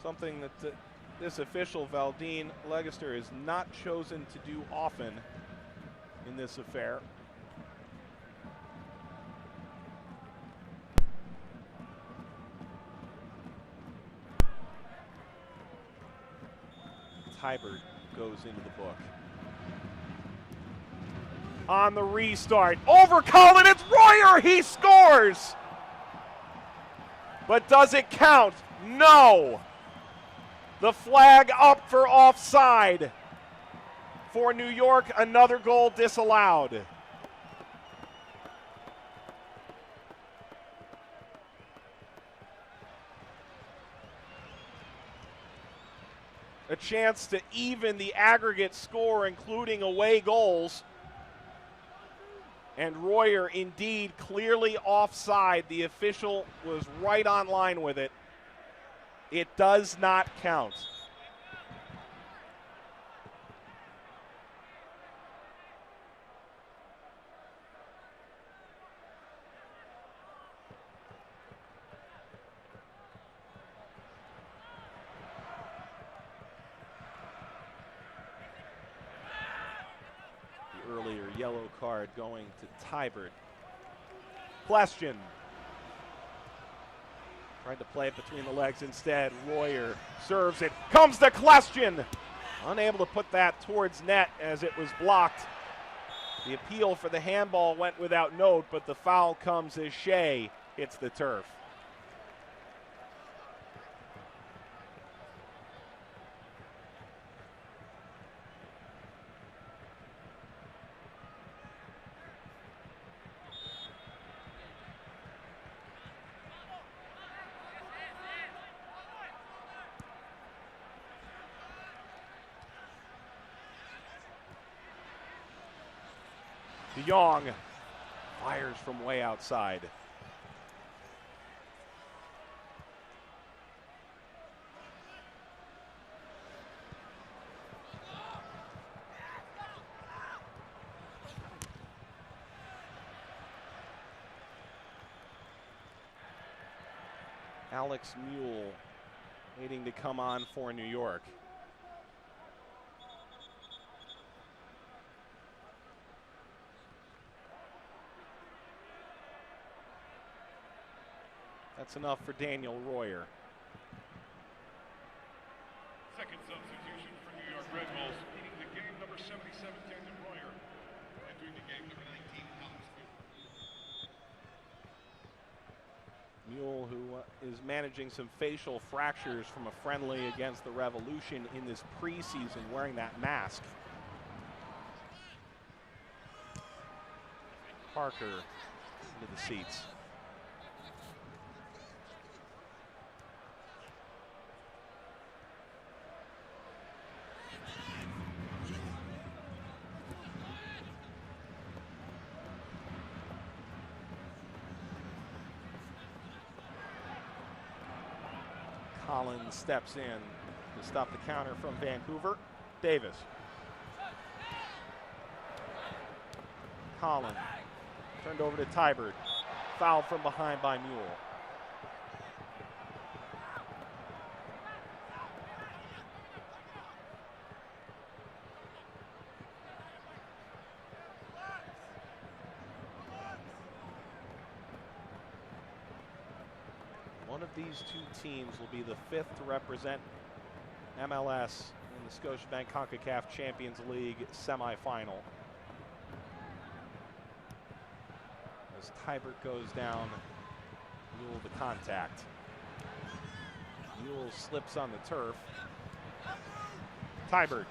something that this official, Valdine Legister, has not chosen to do often in this affair. Tybert goes into the book. On the restart, over Collin, it's Royer, he scores! But does it count? No. The flag up for offside. For New York, another goal disallowed. A chance to even the aggregate score, including away goals. And Royer indeed clearly offside. The official was right on line with it. It does not count. The earlier yellow card going to Tybert. Question. Tried to play it between the legs instead. Royer serves it. Comes the question. Unable to put that towards net as it was blocked. The appeal for the handball went without note, but the foul comes as Shea hits the turf. DeYoung fires from way outside. Alex Mule waiting to come on for New York. That's enough for Daniel Royer. Second substitution for New York Red Bulls, leading the game, number 77, Daniel Royer. Entering the game, number 19, Alex Mule, who is managing some facial fractures from a friendly against the Revolution in this preseason, wearing that mask. Parker into the seats. Collins steps in to stop the counter from Vancouver. Davis. Collins turned over to Tybert. Fouled from behind by Mule. One of these two teams will be the fifth to represent MLS in the Scotiabank Concacaf Champions League semifinal. As Tybert goes down, Mule the contact. Mule slips on the turf. Tybert.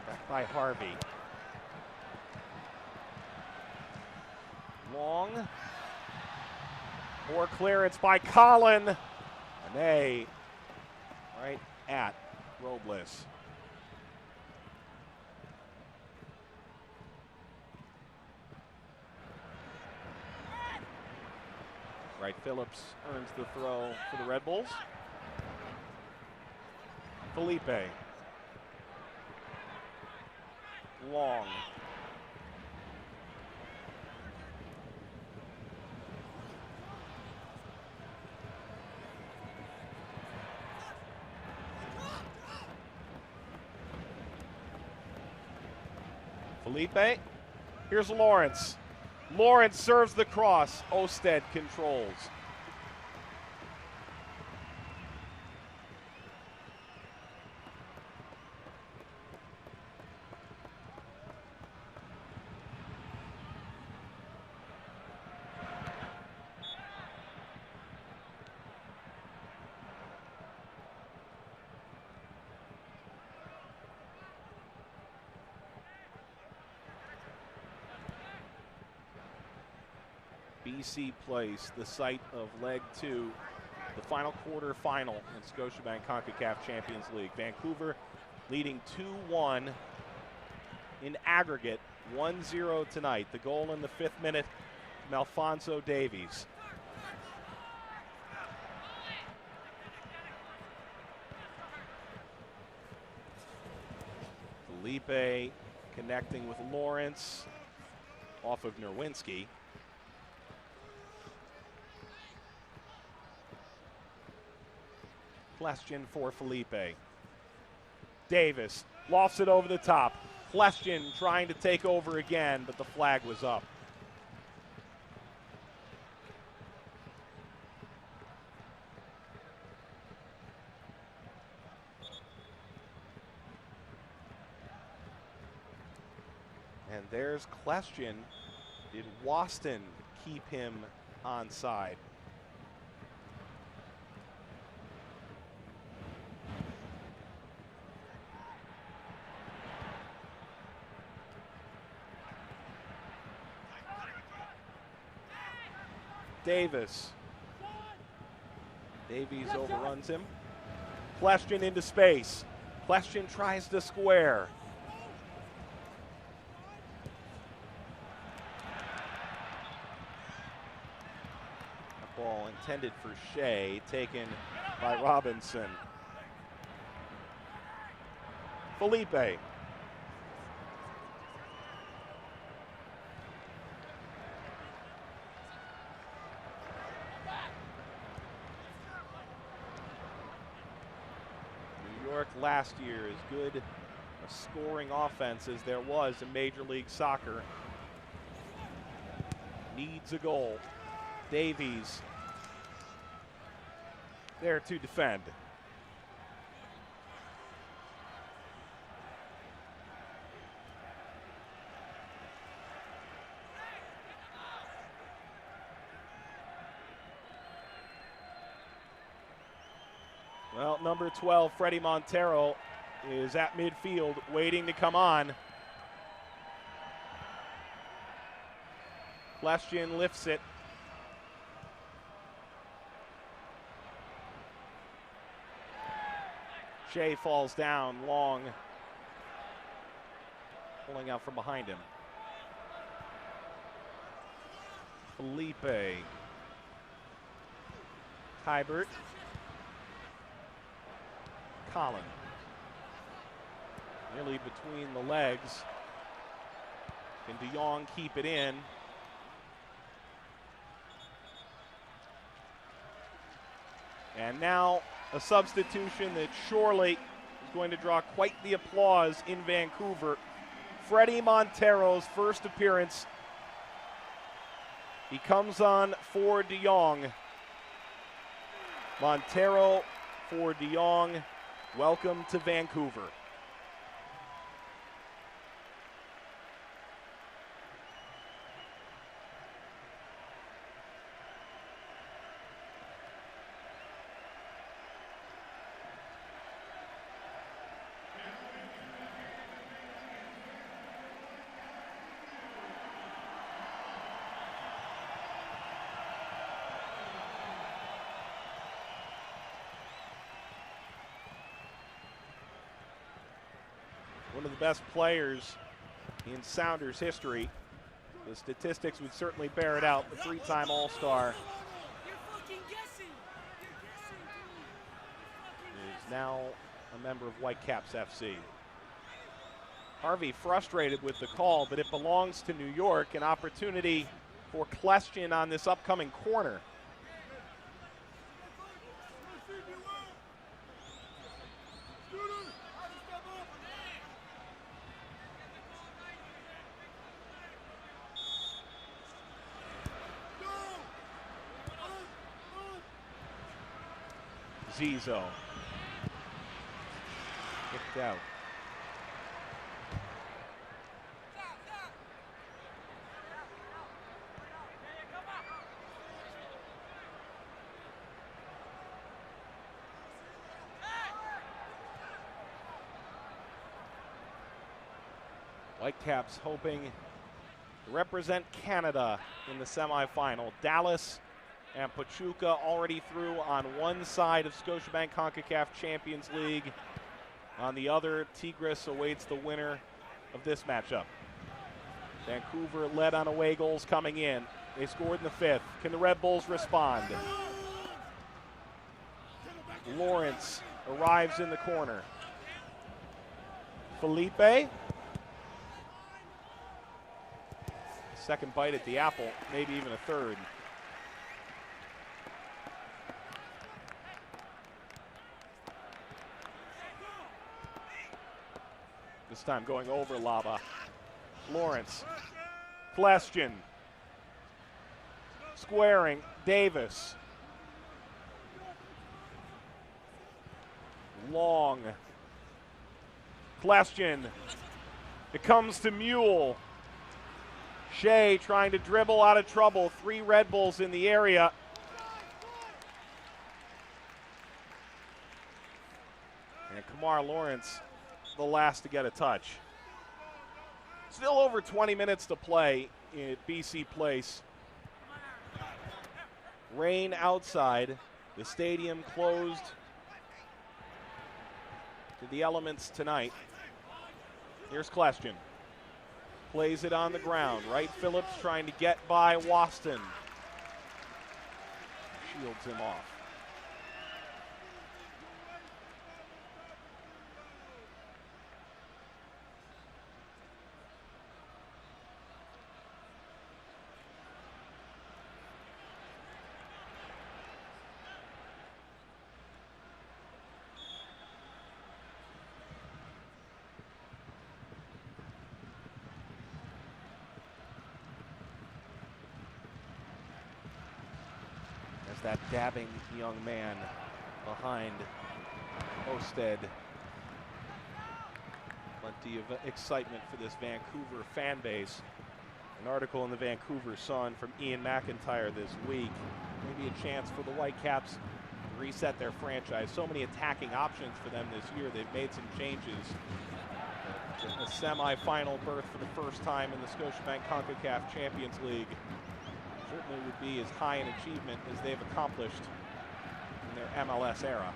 Back by Harvey. Long. More clearance by Collin. Ane right at Robles. Wright Phillips earns the throw for the Red Bulls. Felipe. Long. Felipe. Here's Lawrence. Lawrence serves the cross. Osted controls. BC Place, the site of leg 2, the final quarter final in Scotiabank Concacaf Champions League. Vancouver leading 2-1 in aggregate, 1-0 tonight. The goal in the 5th minute, Alphonso Davies. Felipe connecting with Lawrence off of Nerwinski. Question for Felipe. Davis lofts it over the top. Question trying to take over again, but the flag was up. And there's question. Did Waston keep him onside? Davis. Davies overruns him. Question into space. Question tries to square. A ball intended for Shea, taken by Robinson. Felipe. Last year as good a scoring offense as there was in Major League Soccer. Needs a goal. Davies there to defend. Well, number 12, Freddie Montero, is at midfield waiting to come on. Question lifts it. Shea falls down, Long pulling out from behind him. Felipe. Hybert. Collin. Nearly between the legs. Can De Jong keep it in? And now a substitution that surely is going to draw quite the applause in Vancouver. Freddie Montero's first appearance. He comes on for De Jong. Montero for De Jong. Welcome to Vancouver. One of the best players in Sounders history. The statistics would certainly bear it out. The three-time All-Star is now a member of Whitecaps FC. Harvey frustrated with the call, but it belongs to New York. An opportunity for question on this upcoming corner. Zizo. Kicked out. Whitecaps hoping to represent Canada in the semifinal. Dallas and Pachuca already through on one side of Scotiabank Concacaf Champions League. On the other, Tigres awaits the winner of this matchup. Vancouver led on away goals coming in. They scored in the fifth. Can the Red Bulls respond? Lawrence arrives in the corner. Felipe. Second bite at the apple, maybe even a third. This time going over Laba. Lawrence. Klestion. Squaring. Davis. Long. Klestion. It comes to Mule. Shea trying to dribble out of trouble. 3 Red Bulls in the area. And Kamar Lawrence, the last to get a touch. Still over 20 minutes to play at BC Place. Rain outside. The stadium closed to the elements tonight. Here's Klestion. Plays it on the ground. Wright Phillips trying to get by Waston. Shields him off. That dabbing young man behind Osted. Plenty of excitement for this Vancouver fan base. An article in the Vancouver Sun from Ian McIntyre this week. Maybe a chance for the Whitecaps to reset their franchise. So many attacking options for them this year. They've made some changes. A semi-final berth for the first time in the Scotiabank Concacaf Champions League certainly would be as high an achievement as they've accomplished in their MLS era.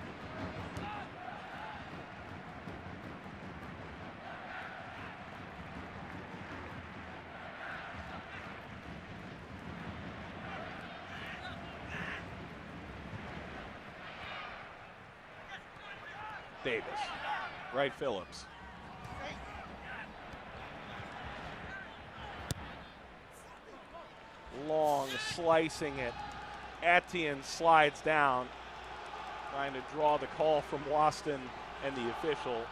Davis, Wright Phillips. Long slicing it. Etienne slides down, trying to draw the call from Waston and the official.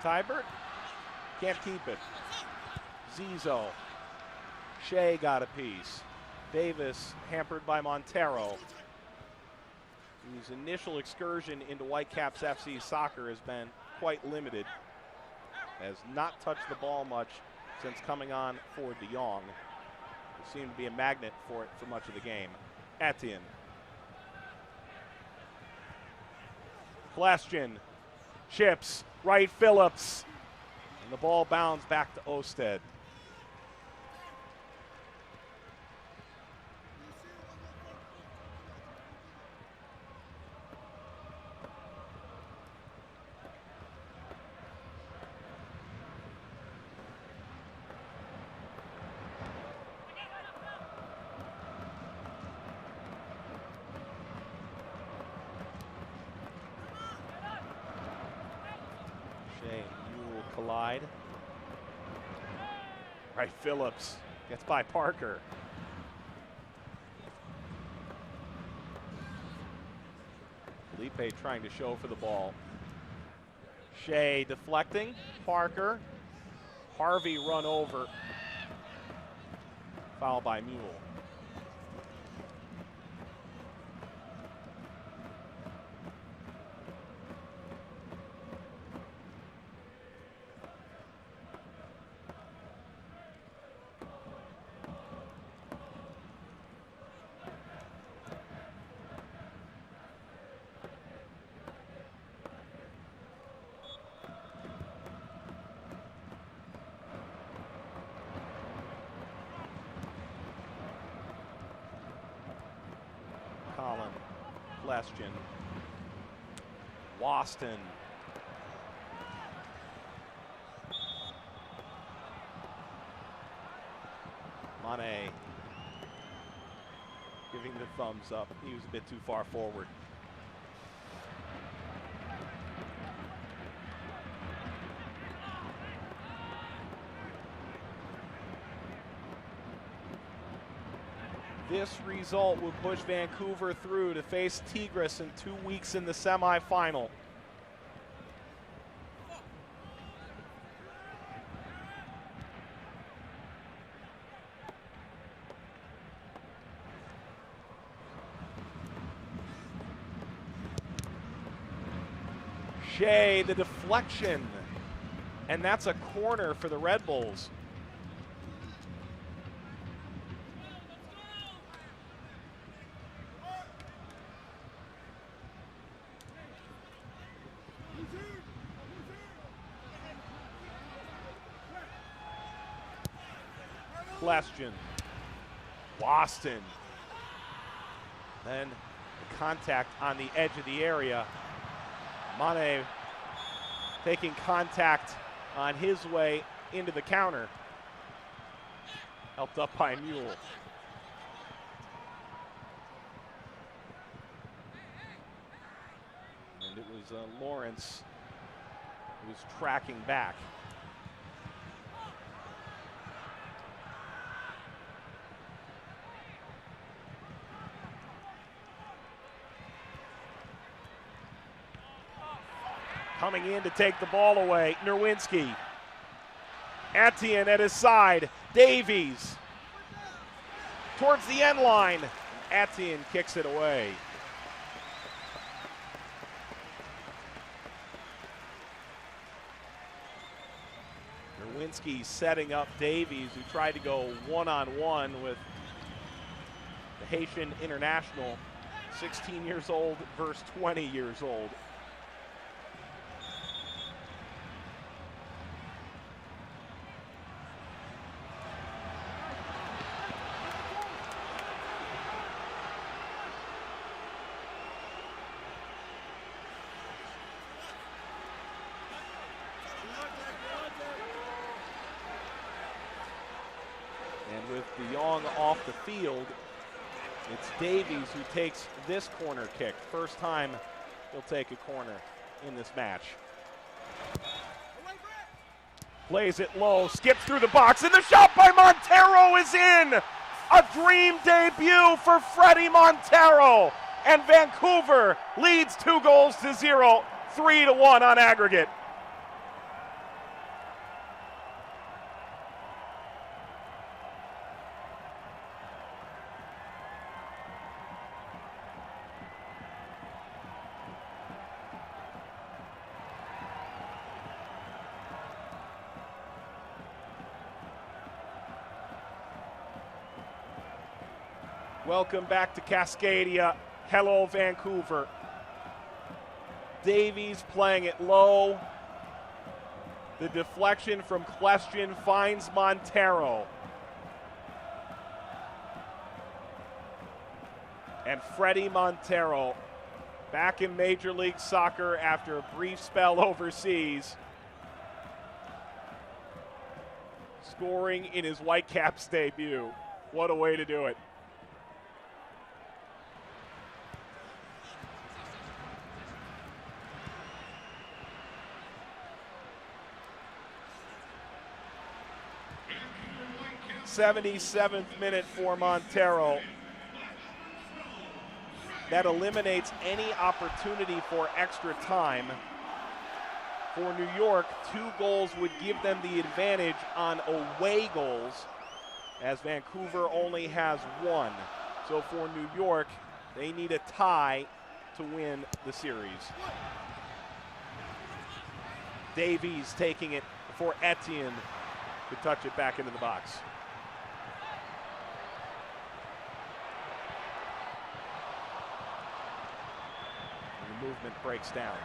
Tybert can't keep it. Zizo. Shea got a piece. Davis hampered by Montero, whose initial excursion into Whitecaps FC soccer has been quite limited. Has not touched the ball much since coming on for De Jong, who seemed to be a magnet for it for much of the game. Etienne. Klestion. Chips. Wright Phillips. And the ball bounds back to Osted. Collide. Wright Phillips gets by Parker. Felipe trying to show for the ball. Shea deflecting. Parker. Harvey run over. Foul by Mule. Klestion. Waston. Mane giving the thumbs up. He was a bit too far forward. This result will push Vancouver through to face Tigres in 2 weeks in the semifinal. Shea, the deflection, and that's a corner for the Red Bulls. Question. Waston. Then the contact on the edge of the area. Mane taking contact on his way into the counter. Helped up by Mule. And it was Lawrence who was tracking back. Coming in to take the ball away, Nerwinski. Etienne at his side, Davies. Towards the end line, Etienne kicks it away. Nerwinski setting up Davies, who tried to go one-on-one with the Haitian international, 16 years old versus 20 years old. And with De Jong off the field, it's Davies who takes this corner kick. First time he'll take a corner in this match. Plays it low, skips through the box, and the shot by Montero is in! A dream debut for Freddie Montero! And Vancouver leads 2-0, 3-1 on aggregate. Welcome back to Cascadia. Hello, Vancouver. Davies playing it low. The deflection from Question finds Montero. And Freddie Montero back in Major League Soccer after a brief spell overseas. Scoring in his Whitecaps debut. What a way to do it. '77th minute for Montero. That eliminates any opportunity for extra time. For New York, 2 goals would give them the advantage on away goals, as Vancouver only has 1. So for New York, they need a tie to win the series. Davies taking it for Etienne to touch it back into the box. Movement breaks down.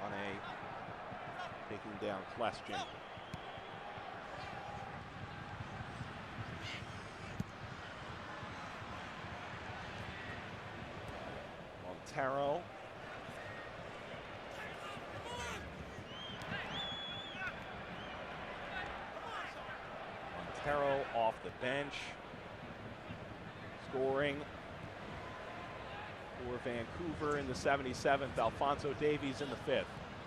Mane taking down Question. Montero. Montero off the bench. Scoring for Vancouver in the 77th. Alphonso Davies in the 5th.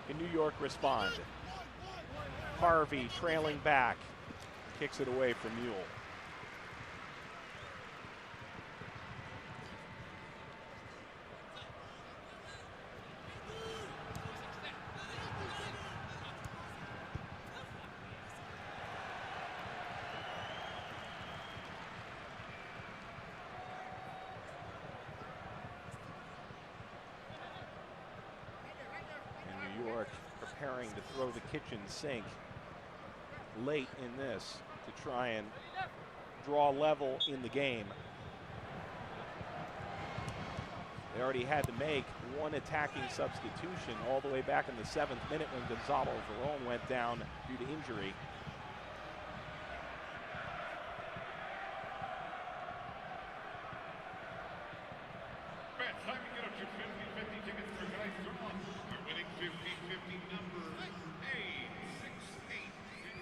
Can New York respond? Harvey trailing back. Kicks it away from Mule. Preparing to throw the kitchen sink late in this to try and draw level in the game. They already had to make one attacking substitution all the way back in the 7th minute when Gonzalo Veron went down due to injury.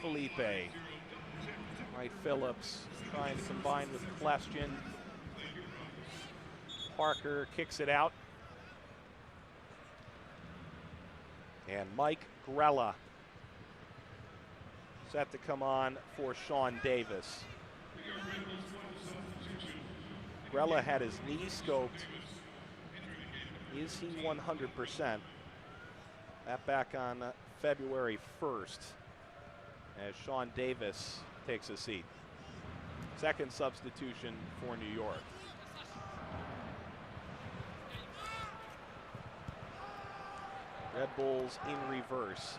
Felipe, Wright Phillips trying to combine with Klestion. Parker kicks it out. And Mike Grella set to come on for Sean Davis. Grella had his knee scoped. Is he 100%? That back on February 1st. As Sean Davis takes a seat. Second substitution for New York. Red Bulls in reverse.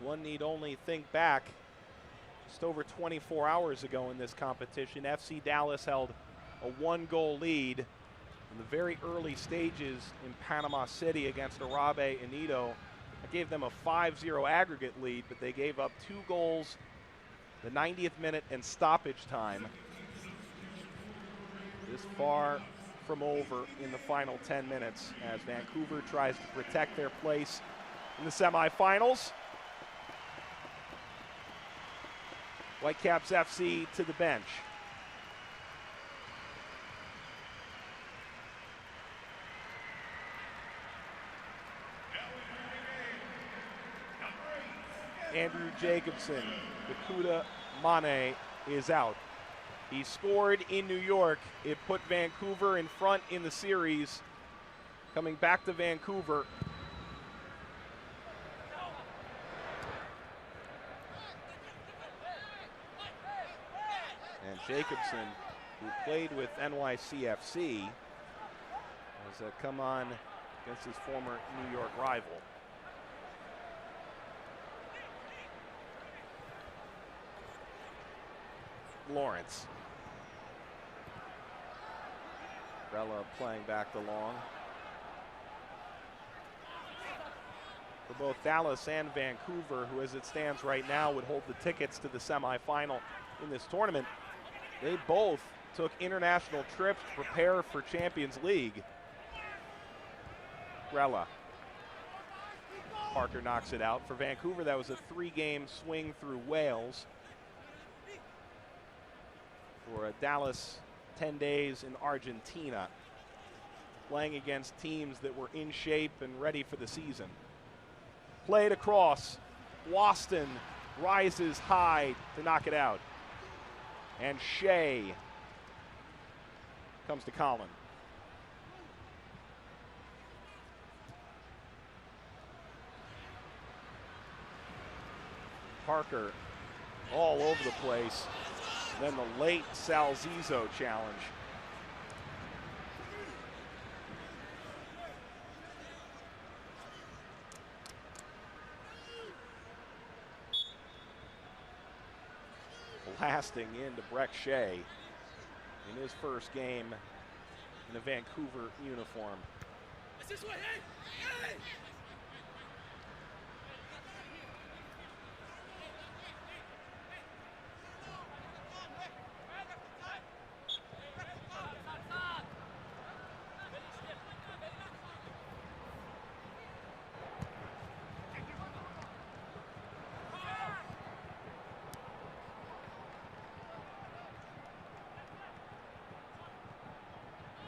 One need only think back just over 24 hours ago in this competition. FC Dallas held a 1-goal lead in the very early stages in Panama City against Arabe Unido. That gave them a 5-0 aggregate lead, but they gave up 2 goals, the 90th minute and stoppage time. This far from over in the final 10 minutes as Vancouver tries to protect their place in the semifinals. Whitecaps FC to the bench. Andrew Jacobson, Bakuda Mane is out. He scored in New York. It put Vancouver in front in the series. Coming back to Vancouver. And Jacobson, who played with NYCFC, has come on against his former New York rival. Lawrence. Grella playing back the long. For both Dallas and Vancouver, who as it stands right now would hold the tickets to the semifinal in this tournament, they both took international trips to prepare for Champions League. Grella. Parker knocks it out. For Vancouver, that was a 3-game swing through Wales. For Dallas, 10 days in Argentina, playing against teams that were in shape and ready for the season. Played across. Waston rises high to knock it out. And Shea comes to Collin. Parker all over the place. Then the late Salzizo challenge. Blasting into Breck Shea. in his first game in a Vancouver uniform.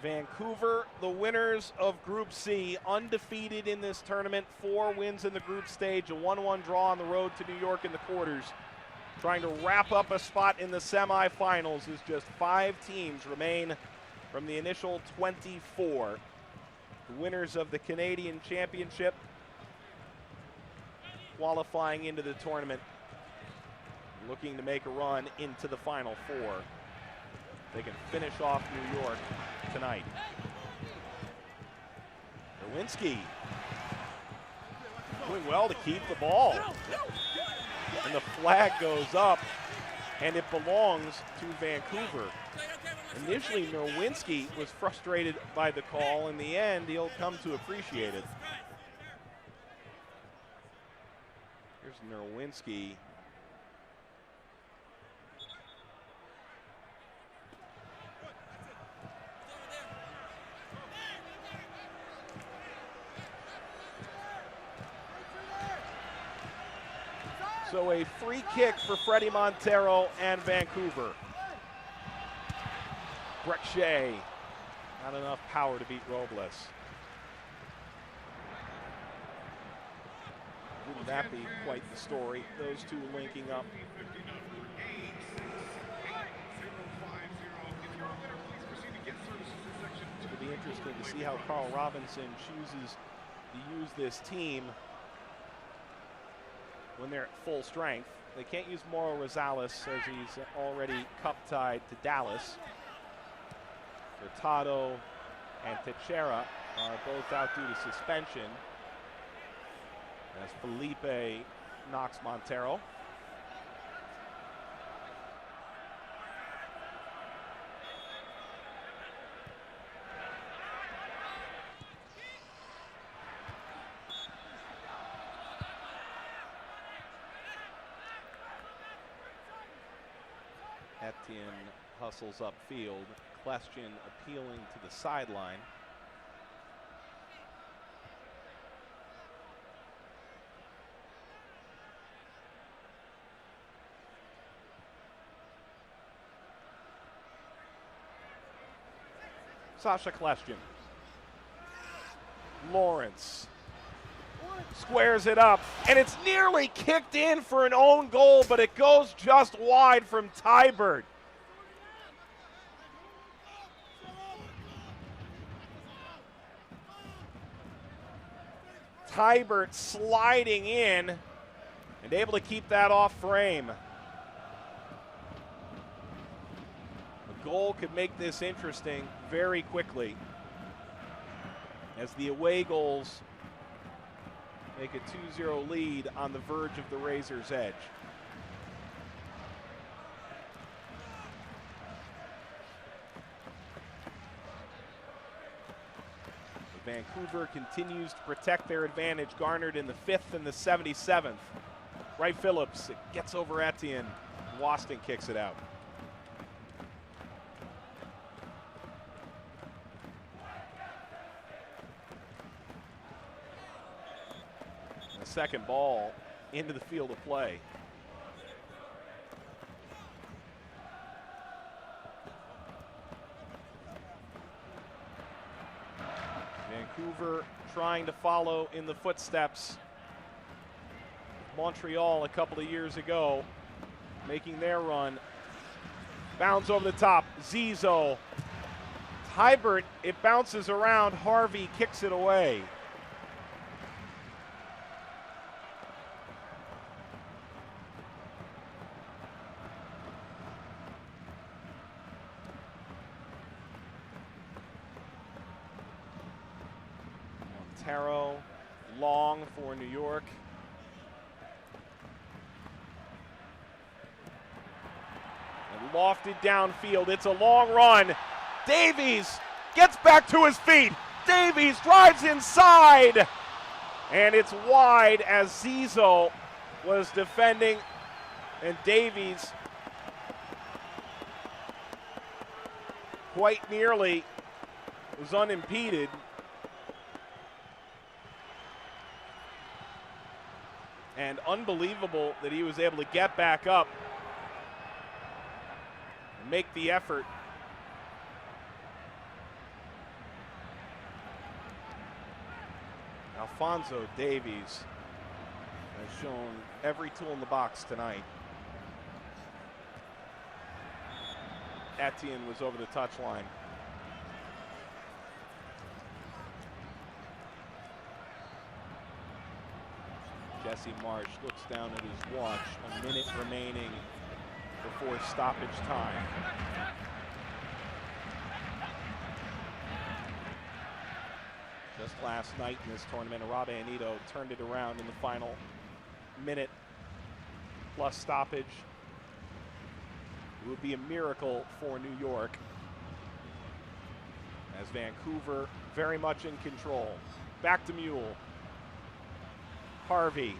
Vancouver, the winners of Group C, undefeated in this tournament, 4 wins in the group stage, a 1-1 draw on the road to New York in the quarters. Trying to wrap up a spot in the semifinals as just 5 teams remain from the initial 24. The winners of the Canadian Championship qualifying into the tournament, looking to make a run into the Final Four. They can finish off New York tonight. Lewinsky doing well to keep the ball. And the flag goes up, and it belongs to Vancouver. Initially, Nerwinski was frustrated by the call. In the end, he'll come to appreciate it. Here's Nerwinski. So a free kick for Freddie Montero and Vancouver. Brett Shea, not enough power to beat Robles. Wouldn't that be quite the story? Those two linking up. It'll be interesting to see how Carl Robinson chooses to use this team when they're at full strength. They can't use Mauro Rosales as he's already cup-tied to Dallas. Hurtado and Teixeira are both out due to suspension, as Felipe knocks Montero. Etienne hustles upfield. Question appealing to the sideline. Sasha Question. Lawrence squares it up, and it's nearly kicked in for an own goal, but it goes just wide from Tybert. Tybert sliding in and able to keep that off frame. A goal could make this interesting very quickly, as the away goals make a 2-0 lead on the verge of the razor's edge. Vancouver continues to protect their advantage, garnered in the 5th and the 77th. Wright Phillips gets over Etienne. Waston kicks it out. The second ball into the field of play. Vancouver trying to follow in the footsteps of Montreal a couple of years ago, making their run. Bounds over the top, Zizo. Tybert, it bounces around, Harvey kicks it away. Montero, long for New York. And Lofted downfield. It's a long run. Davies gets back to his feet. Davies drives inside. And it's wide as Zizo was defending. And Davies quite nearly was unimpeded. And unbelievable that he was able to get back up and make the effort. Alphonso Davies has shown every tool in the box tonight. Etienne was over the touchline. Jesse Marsh looks down at his watch, a minute remaining before stoppage time. Just last night in this tournament, Arabe Anito turned it around in the final minute plus stoppage. It would be a miracle for New York, as Vancouver very much in control. Back to Mule. Harvey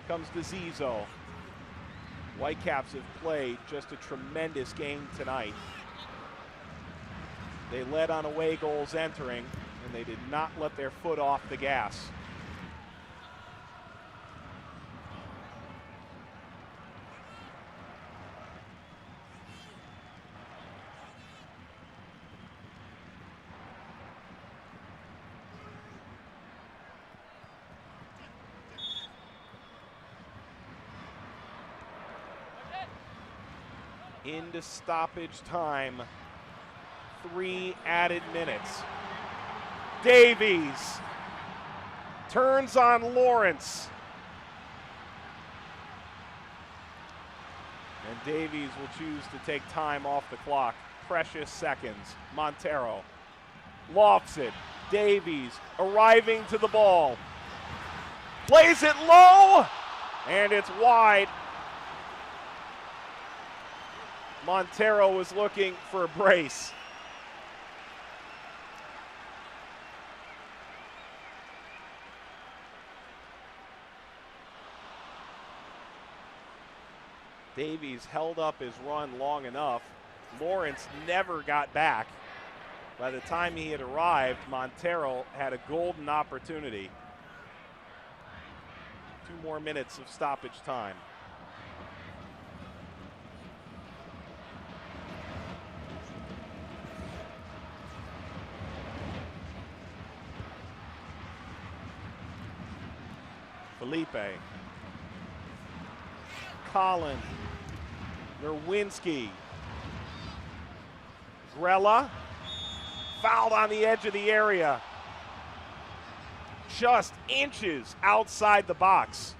comes to Zizo. Whitecaps have played just a tremendous game tonight. They led on away goals entering, and they did not let their foot off the gas. Into stoppage time, 3 added minutes. Davies turns on Lawrence. And Davies will choose to take time off the clock. Precious seconds. Montero lofts it. Davies arriving to the ball. Plays it low, and it's wide. Montero was looking for a brace. Davies held up his run long enough. Lawrence never got back. By the time he had arrived, Montero had a golden opportunity. 2 more minutes of stoppage time. Felipe, Collin, Nerwinski, Grella, fouled on the edge of the area, just inches outside the box.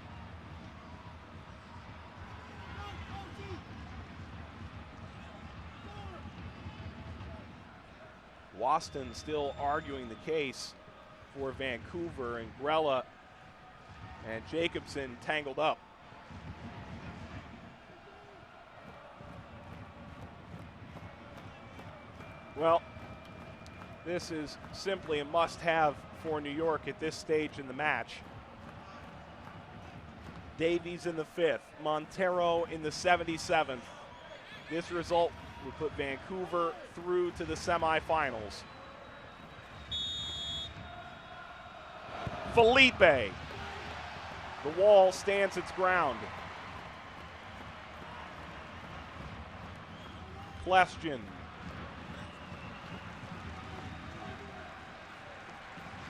Waston still arguing the case for Vancouver, and Grella and Jacobson tangled up. Well, this is simply a must-have for New York at this stage in the match. Davies in the 5th, Montero in the 77th. This result would put Vancouver through to the semifinals. Felipe. The wall stands its ground. Klestjan.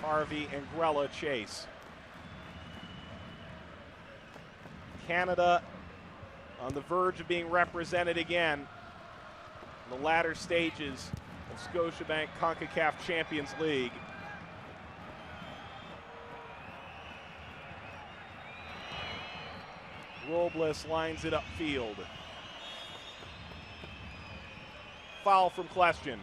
Harvey and Grella chase. Canada on the verge of being represented again in the latter stages of Scotiabank Concacaf Champions League. Robles lines it upfield. Foul from Klestjan.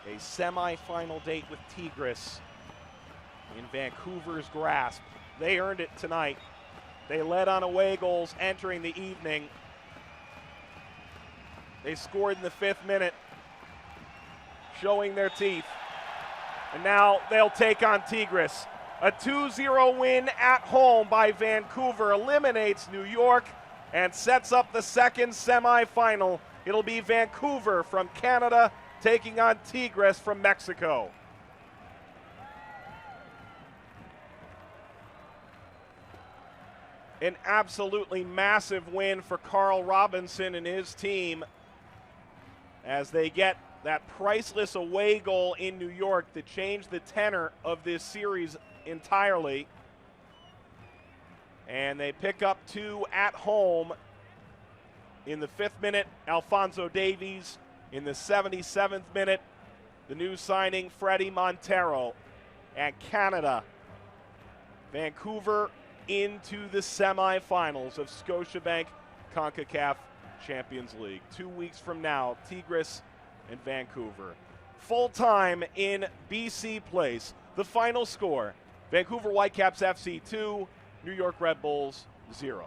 A semi-final date with Tigres in Vancouver's grasp. They earned it tonight. They led on away goals entering the evening. They scored in the 5th minute, showing their teeth. And now they'll take on Tigres. A 2-0 win at home by Vancouver eliminates New York and sets up the second semifinal. It'll be Vancouver from Canada taking on Tigres from Mexico. An absolutely massive win for Carl Robinson and his team as they get that priceless away goal in New York that changed the tenor of this series entirely. And they pick up 2 at home. In the 5th minute, Alphonso Davies. In the 77th minute, the new signing, Fredy Montero. And Canada, Vancouver into the semifinals of Scotiabank Concacaf Champions League. 2 weeks from now, Tigres and Vancouver. Full time in BC Place. The final score, Vancouver Whitecaps FC 2, New York Red Bulls 0.